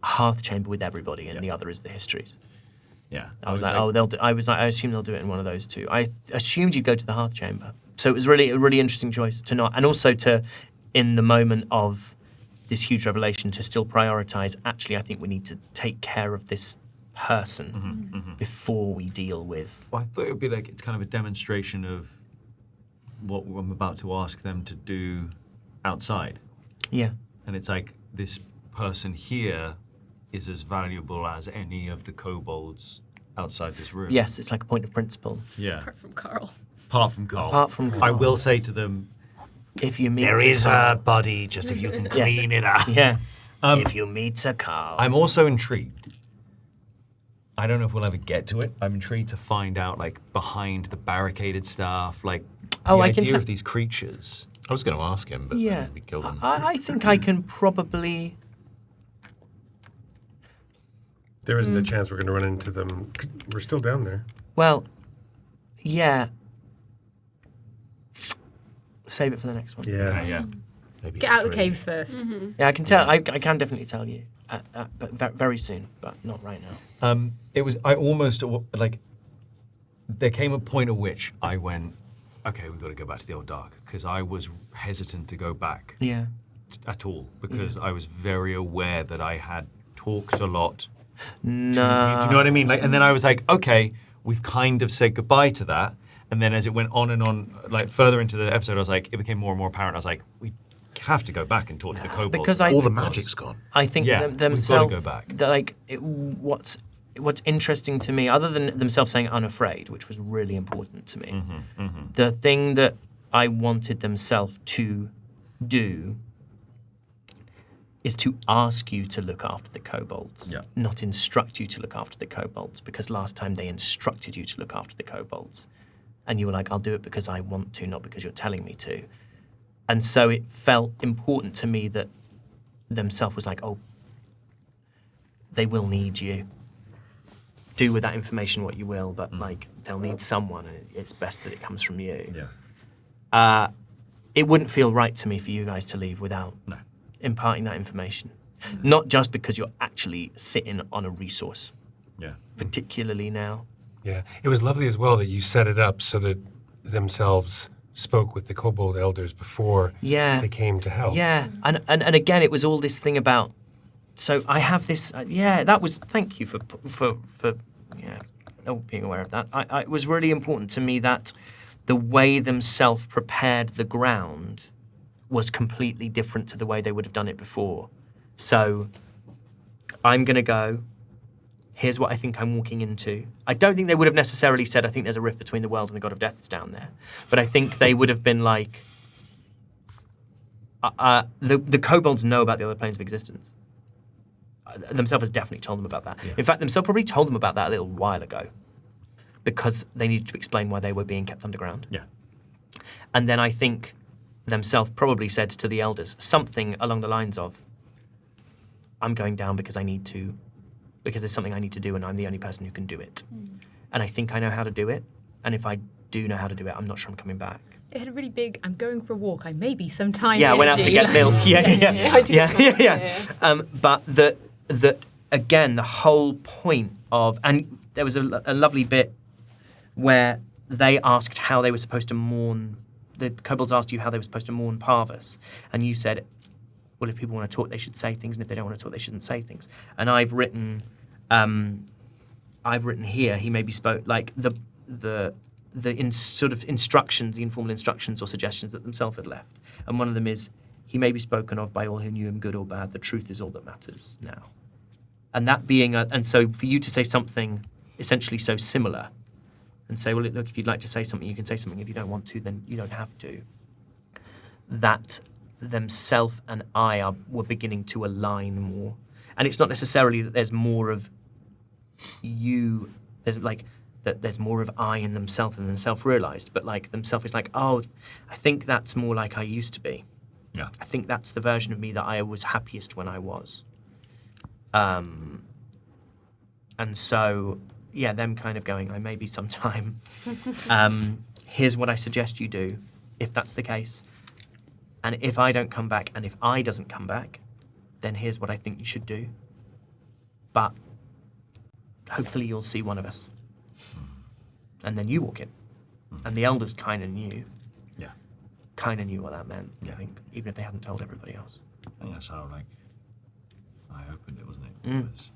hearth chamber with everybody, and the other is the histories. Yeah. I was like, oh, they'll do. I was like, I assume they'll do it in one of those two. I assumed you'd go to the hearth chamber. So it was really a really interesting choice to not, and also to, in the moment of this huge revelation, to still prioritize. Actually, I think we need to take care of this person before we deal with. Well, I thought it would be like it's kind of a demonstration of what I'm about to ask them to do outside. Yeah. And it's like this person here is as valuable as any of the kobolds outside this room. Yes, it's like a point of principle. Yeah. Apart from Kc'ahrl. Apart from Kc'ahrl. Apart from I Kc'ahrl. will say to them, If you meet there is Kc'ahrl- a body, just if you can clean it up. Yeah. If you meet Kc'ahrl. I'm also intrigued. I don't know if we'll ever get to it. I'm intrigued to find out, like, behind the barricaded stuff, like, Oh, the I can idea tell- of these creatures. I was going to ask him, but Yeah. then we killed him. I think I can probably. There isn't a chance we're going to run into them. We're still down there. Well, yeah. Save it for the next one. Yeah. Yeah. Maybe Get it's out of the three. caves first. Yeah, I can tell. I can definitely tell you, but very soon, but not right now. It was, I almost, like, there came a point at which I went, okay, we've got to go back to the old dark, because I was hesitant to go back Yeah. at all, because I was very aware that I had talked a lot. No. Do you know what I mean? Like, and then I was like, okay, we've kind of said goodbye to that. And then as it went on and on, like further into the episode, I was like, it became more and more apparent. I was like, we have to go back and talk to the kobolds. Because All the magic's gone. I think Yeah, we've gotta themselves. go back. What's interesting to me, other than themselves saying unafraid, which was really important to me, the thing that I wanted themselves to do is to ask you to look after the kobolds, Yeah. not instruct you to look after the kobolds, because last time they instructed you to look after the kobolds. And you were like, I'll do it because I want to, not because you're telling me to. And so it felt important to me that themselves was like, oh, they will need you. Do with that information what you will, but like they'll need someone, and it's best that it comes from you. Yeah. It wouldn't feel right to me for you guys to leave without No. imparting that information. Not just because you're actually sitting on a resource, Yeah. particularly now. Yeah. It was lovely as well that you set it up so that themselves spoke with the kobold elders before Yeah. they came to help. Yeah, and again, it was all this thing about. So I have this. That was. Thank you for being aware of that. It was really important to me that the way themselves prepared the ground was completely different to the way they would have done it before. So I'm going to go. Here's what I think I'm walking into. I don't think they would have necessarily said, I think there's a rift between the world and the god of death is down there. But I think they would have been like, the kobolds know about the other planes of existence. Themselves has definitely told them about that. Yeah. In fact, themselves probably told them about that a little while ago because they needed to explain why they were being kept underground. Yeah. And then I think themselves probably said to the elders something along the lines of, I'm going down because there's something I need to do and I'm the only person who can do it. And I think I know how to do it. And if I do know how to do it, I'm not sure I'm coming back. It had a really big, I'm going for a walk, I may be some time Yeah, I went out to get milk. But that again, the whole point of, and there was a lovely bit where they asked how they were supposed to mourn, the kobolds asked you how they were supposed to mourn Parvus, and you said, well, if people want to talk, they should say things, and if they don't want to talk, they shouldn't say things. And I've written here, he maybe spoke, like the sort of instructions, the informal instructions or suggestions that themselves had left. And one of them is, he may be spoken of by all who knew him, good or bad. The truth is all that matters now. And that being, and so for you to say something essentially so similar, and say, well, look, if you'd like to say something, you can say something. If you don't want to, then you don't have to. That themselves and I were beginning to align more. And it's not necessarily that there's more of you, there's more of I in themselves than themselves realised, but like themselves is like, oh, I think that's more like I used to be. Yeah. I think that's the version of me that I was happiest when I was. And so, yeah, them kind of going, I may be sometime. Here's what I suggest you do, if that's the case. And if I don't come back, and if I doesn't come back, then here's what I think you should do. But hopefully you'll see one of us. And then you walk in. And the elders kind of knew. Yeah. Kind of knew what that meant, I think, even if they hadn't told everybody else. I think that's how, like, I opened it, wasn't it? It was,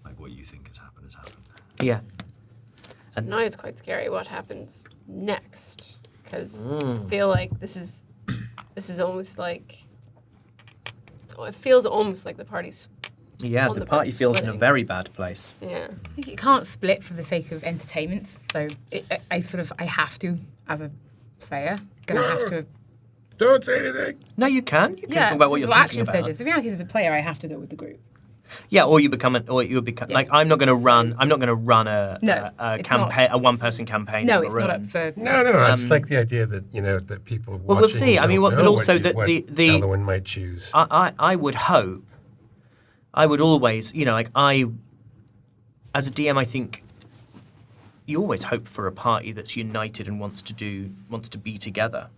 like, what you think has happened. Yeah. So now it's quite scary what happens next, because I feel like this is almost like, it feels almost like the party's Yeah, on the the party verge of feels in a splitting. very bad place. yeah. I think it can't split for the sake of entertainment. So I have to, as a player, gonna have to. Don't say anything. No, you can. You can talk about what you're well, thinking action about. surges. The reality is, as a player, I have to go with the group. Yeah, or you become like I'm not going to run. I'm not going to run a it's campaign, not. a one-person campaign. No, in it's Maroon. not up for. No. I just like the idea that that people. Well, we'll see. I mean, don't but know also what that what the Elwyn might choose. I would hope. I would always, like as a DM, I think you always hope for a party that's united and wants to be together.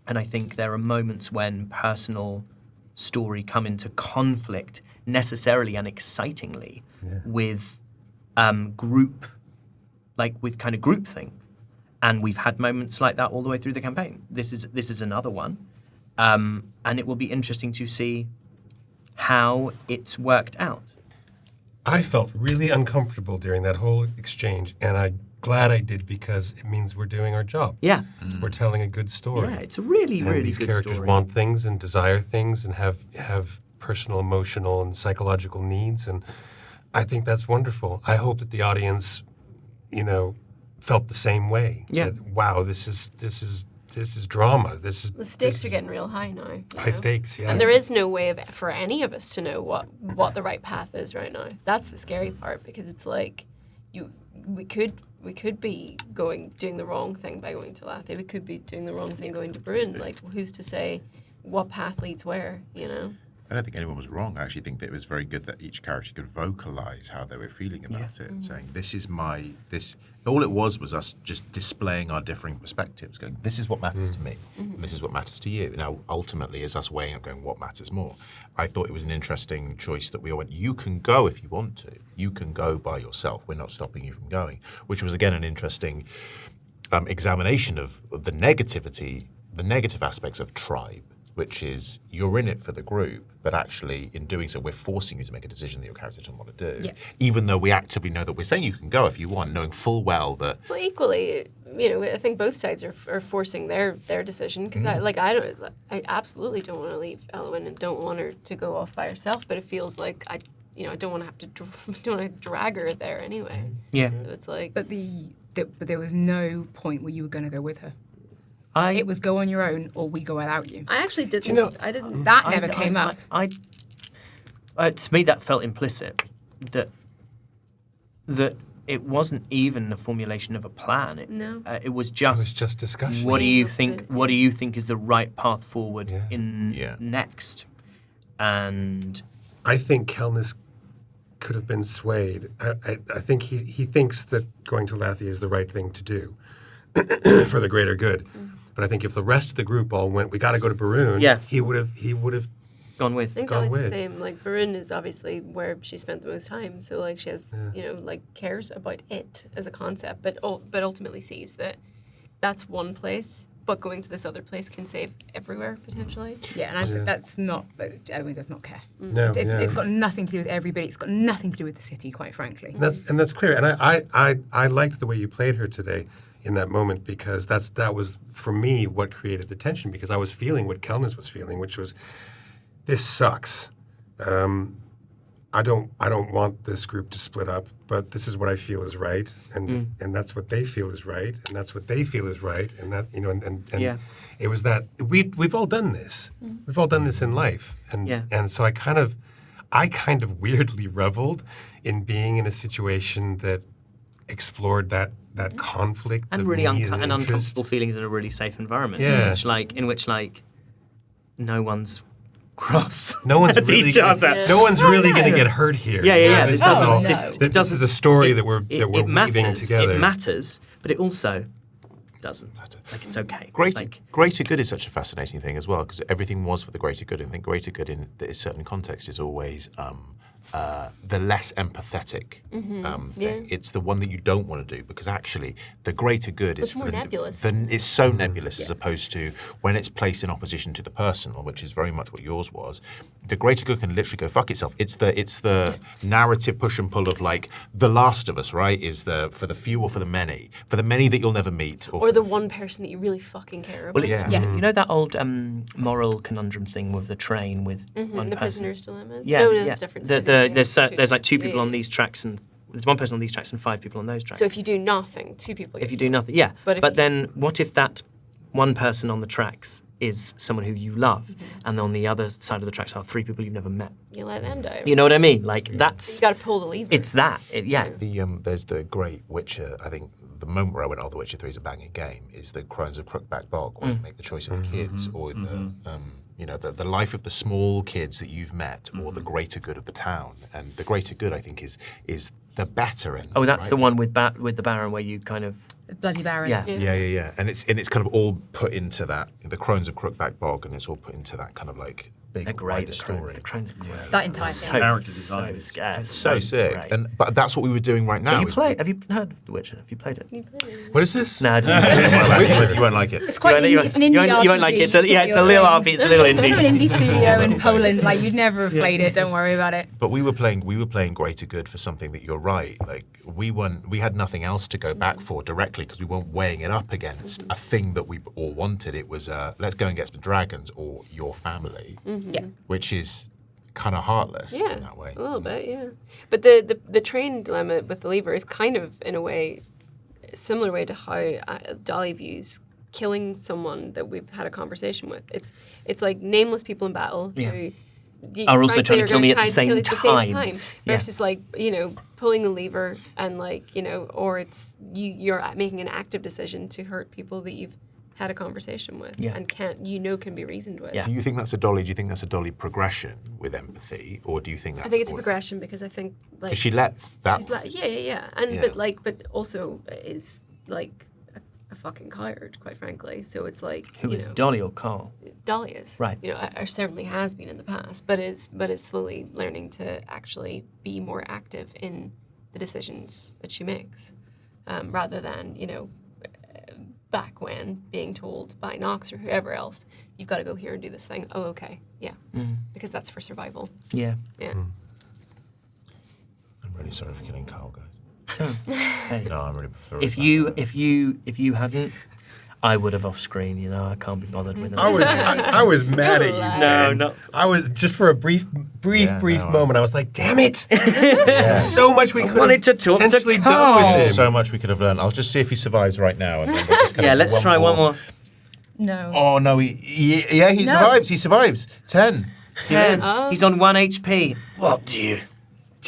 And I think there are moments when personal story come into conflict necessarily and excitingly with group, like with kind of groupthink. And we've had moments like that all the way through the campaign. This is another one. And it will be interesting to see how it's worked out. I felt really uncomfortable during that whole exchange, and I'm glad I did because it means we're doing our job. Yeah. We're telling a good story. Yeah, it's a really, and really these good characters story. want things and desire things and have personal, emotional, and psychological needs, and I think that's wonderful. I hope that the audience, felt the same way. Yeah. That, wow, this is drama. The stakes are getting real high now. high stakes. Yeah. And there is no way for any of us to know what the right path is right now. That's the scary part, because it's like we could be doing the wrong thing by going to Lathia. We could be doing the wrong thing going to Bryn. Like, who's to say what path leads where, I don't think anyone was wrong. I actually think that it was very good that each character could vocalize how they were feeling about it, saying, this. All it was us just displaying our differing perspectives, going, this is what matters to me, and this is what matters to you. Now, ultimately, is us weighing up, going, what matters more? I thought it was an interesting choice that we all went, you can go if you want to. You can go by yourself. We're not stopping you from going, which was, again, an interesting examination of the negative aspects of tribe, which is you're in it for the group, but actually in doing so, we're forcing you to make a decision that your character doesn't want to do. Yeah. Even though we actively know that we're saying you can go if you want, knowing full well that. Well, equally, I think both sides are forcing their decision, because I absolutely don't want to leave Elwyn and don't want her to go off by herself, but it feels like I don't want to have to don't want to drag her there anyway. Yeah. So it's like, But there was no point where you were going to go with her. I It was go on your own or we go without you. I actually didn't. know- I didn't. That never came up. To me, that felt implicit. That it wasn't even the formulation of a plan. No. It was it was just. just discussion. What do you Yeah. think? What do you think is the right path forward Yeah. next? And I think Kelnis could have been swayed. I think he thinks that going to Lathia is the right thing to do for the greater good. But I think if the rest of the group all went, we got to go to Baroon. Yeah. he would have. gone with. I think gone it's always with. the same. Like, Baroon is obviously where she spent the most time, so like she has, cares about it as a concept, but ultimately sees that that's one place, but going to this other place can save everywhere potentially. Yeah, and I just think that's not. But Elwyn does not care. No, It's got nothing to do with everybody. It's got nothing to do with the city, quite frankly. And that's clear. And I liked the way you played her today in that moment, because that was for me what created the tension, because I was feeling what Kelnis was feeling, which was, this sucks. I don't want this group to split up, but this is what I feel is right, and that's what they feel is right, and that's what they feel is right, and that and Yeah. it was that we've all done this. We've all done this in life, and so I kind of weirdly reveled in being in a situation that explored that conflict And of really need and interest. uncomfortable feelings in a really safe environment. Yeah. In which no one's cross No one's at really each other. Yeah. no one's really going to get hurt here. Yeah. This This is doesn't. this is a story that we're It weaving matters. together. It matters, but it also doesn't. Like, it's okay. Greater good is such a fascinating thing as well, because everything was for the greater good. And I think greater good in a certain context is always the less empathetic thing. Yeah. It's the one that you don't want to do, because actually the greater good It's is more nebulous. It's so nebulous as opposed to when it's placed in opposition to the personal, which is very much what yours was. The greater good can literally go fuck itself. It's the narrative push and pull of like The Last of Us, right? Is for the few or for the many that you'll never meet, Or the one person that you really fucking care about. Well, it's Yeah. you know that old moral conundrum thing with the train with one The person. prisoner's dilemma. Yeah, no, yeah. that's different. There's like two people Yeah, on yeah. these tracks, and there's one person on these tracks and 5 people on those tracks. So if you do nothing, 2 people. if you do nothing, yeah. But if But you- then what if that one person on the tracks is someone who you love, and on the other side of the tracks are 3 people you've never met? You let them die. You know what I mean? Like that's You got to pull the lever. it's that. Yeah. There's the great Witcher. I think the moment where I went, "Oh, The Witcher 3 is a banging game," is the Crones of Crookback Bog, where you make the choice of the kids, or the life of the small kids that you've met, or the greater good of the town. And the greater good, I think, is the better end. Oh, that's right? the one with the Baron where you kind of The Bloody Baron. yeah. Yeah. And it's kind of all put into that, the Crones of Crookback Bog, and it's all put into that kind of like big They're great. wider The story. Crones. The Crones are great. That entire So, thing. Character so design is scared. So sick. Great. But that's what we were doing right now. Have you is played? Have you heard of The Witcher? Have you played it? What is this? No, I didn't. you won't like it. It's quite you indie, it's an indie you won't like it. It's a little RP. It's a little Kind of an indie. indie studio in Poland. Like you'd never have played it. Don't worry about it. But we were playing greater good for something that you're right. Like we had nothing else to go back for directly, because we weren't weighing it up against a thing that we all wanted. It was let's go and get some dragons or your family, Yeah. which is kind of heartless Yeah, in that way. a little bit, yeah. But the train dilemma with the lever is kind of, in a way, a similar way to how Dolly views killing someone that we've had a conversation with. It's like nameless people in battle who Are also trying to kill me at the try same and kill at the time. Yeah. versus like pulling the lever and like or it's you're making an active decision to hurt people that you've had a conversation with and can be reasoned with. Yeah. Do you think that's a Dolly? Do you think that's a Dolly progression with empathy, or do you think that's? I think it's a progression because I think like Because she let that. she's like and Yeah. but also is like a fucking coward, quite frankly. So it's like Who is Dolly or Carl? Dolly is Right. or certainly has been in the past, but is slowly learning to actually be more active in the decisions that she makes, rather than back when being told by Knox or whoever else, you've got to go here and do this thing. Oh, okay, yeah, because that's for survival. Yeah. Yeah. I'm really sorry for killing Carl, guys. Hey. No, I'm really. If you hadn't, I would have off screen. I can't be bothered with it. I was mad at you. No, man. no. I was just for a brief no, moment. I was like, "Damn it!" Yeah. So much we could wanted to have talk to potentially Carl. done with There's him. so much we could have learned. I'll just see if he survives right now. And then we'll just Yeah, let's try one more. No. Oh no, he No. survives. He survives. 10. 10. He's on 1 HP. What You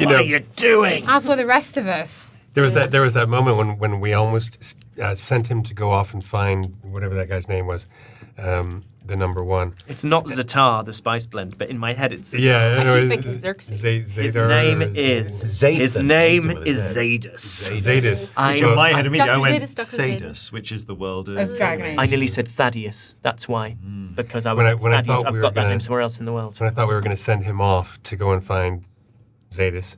are know, you doing? As were the rest of us. there was that moment when we almost sent him to go off and find whatever that guy's name was, the number one. It's not Zatar, the spice blend, but in my head it's Zatar. Yeah, I know, keep thinking Xerxes. His name is Zathan. His name With a is Z. Zadus. Zadis. I- In my head immediately, I Dr. went Zadus, Dr. Zadus. Thaddeus, which is the world Of Dragon Age. I nearly said Thaddeus. That's why, because I was When I Thaddeus. thought we I've were got that gonna- name somewhere else in the world. When I thought we were going to send him off to go and find Zadis,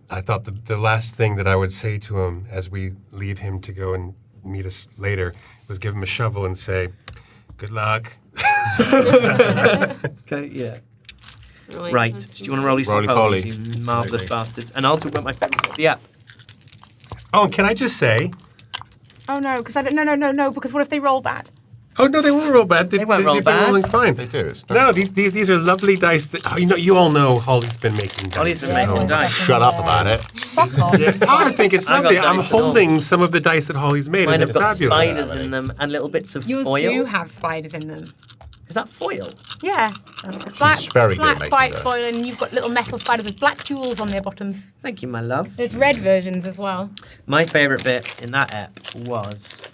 I thought the last thing that I would say to him as we leave him to go and meet us later was give him a shovel and say, "Good luck." Okay, yeah. Really Right. constant. Do you want to roll these Roly-poly. you marvelous bastards? And I'll talk about my favourite bit of the app. Oh, and can I just say? Oh no, because I don't. No. Because what if they roll bad? Oh no, they won't roll bad. They won't roll they've bad. been rolling fine. They do. It's No, these are lovely dice. That you all know Holly's been making dice. Holly's been making dice. Shut up about it. Fuck off. I think it's I've got lovely. I'm dice and all. holding some of the dice that Holly's made, Mine and have they're got fabulous. spiders in them and little bits of Yours foil. do have spiders in them. Is that foil? Yeah. Black, very good at black making white those. foil, and you've got little metal spiders with black jewels on their bottoms. Thank you, my love. There's red versions as well. My favourite bit in that app was...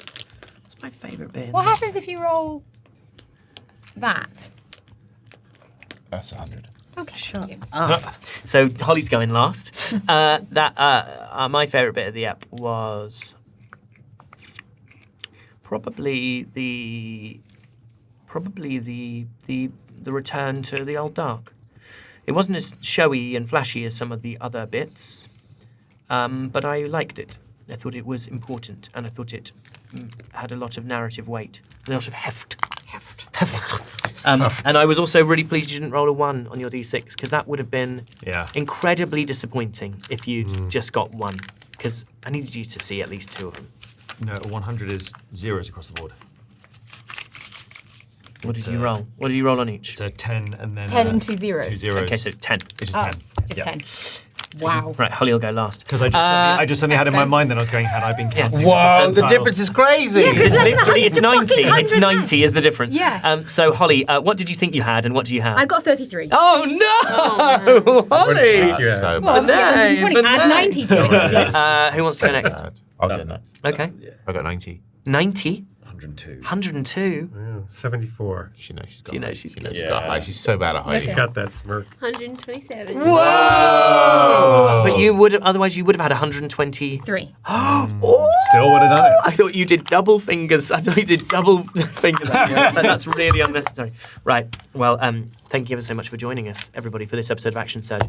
What's my favourite bit? What happens if you roll that? That's 100. Okay. Shut you. So Holly's going last. My favourite bit of the app was probably the return to the old dark. It wasn't as showy and flashy as some of the other bits, but I liked it. I thought it was important, and I thought it had a lot of narrative weight, a lot of heft. And I was also really pleased you didn't roll a 1 on your d6, because that would have been incredibly disappointing if you'd just got 1, because I needed you to see at least 2 of them. No, 100 is zeros across the board. What did you roll? What did you roll on each? It's a 10 and then 10 and 2 zeros. 2 zeros. Okay, so 10. It's just 10. Just Yeah. 10. Wow. Right, Holly will go last. Because I just suddenly had in my mind that I was going, had I been counting Whoa, the percentile? difference is crazy. It's literally, it's 90. It's 100 90 is the difference. Yeah. So, Holly, what did you think you had and what do you have? I got 33. Oh, no! Holly! That's so Well, bad. obviously, 120. Add 90 to it. Yes. Who wants to go next? I'll go next. Okay. I got 90. 90? 102. 102? 74. She knows she's got. She knows she's good. She's got high. She's so bad at hiding. She got that smirk. 127. Whoa! But you would have, otherwise you would have had 120. 3. Still would have done it. I thought you did double fingers. I thought you did double fingers. So that's really unnecessary. Right. Well, thank you ever so much for joining us, everybody, for this episode of Action Surge.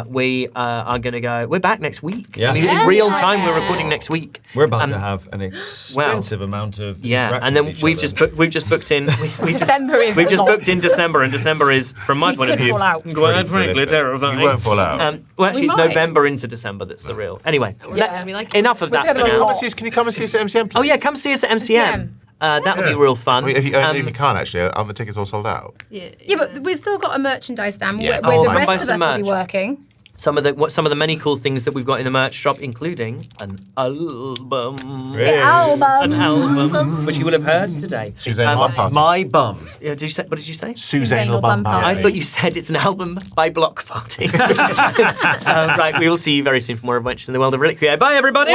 We are going to go. We're back next week. Yeah. I mean, in real time, we're recording next week. We're about to have an extensive amount of Yeah, and then we've just booked in. December is We've just long. booked in December, and December is, from my We point of could view, fall out. quite frankly terrifying. You won't fall out. Well, actually, We it's might. November into December that's the real. Anyway, Yeah. We like enough of We're that for together a now. lot. Can you come and see us at MCM, please? Oh yeah, come see us at MCM. That'll be real fun. I mean, if you can't actually, other tickets all sold out. Yeah, Yeah, but we've still got a merchandise stand Yeah. where Oh, the come buy rest of some us will be merch. working. some of the many cool things that we've got in the merch shop, including an album. An album, which you will have heard today. Suzanne Bum Party. My bum. Yeah, what did you say? Suzanne Bum Bum Party. I thought you said it's an album by Block Party. Right, we will see you very soon for more adventures in the world of Reliquia. Bye, everybody!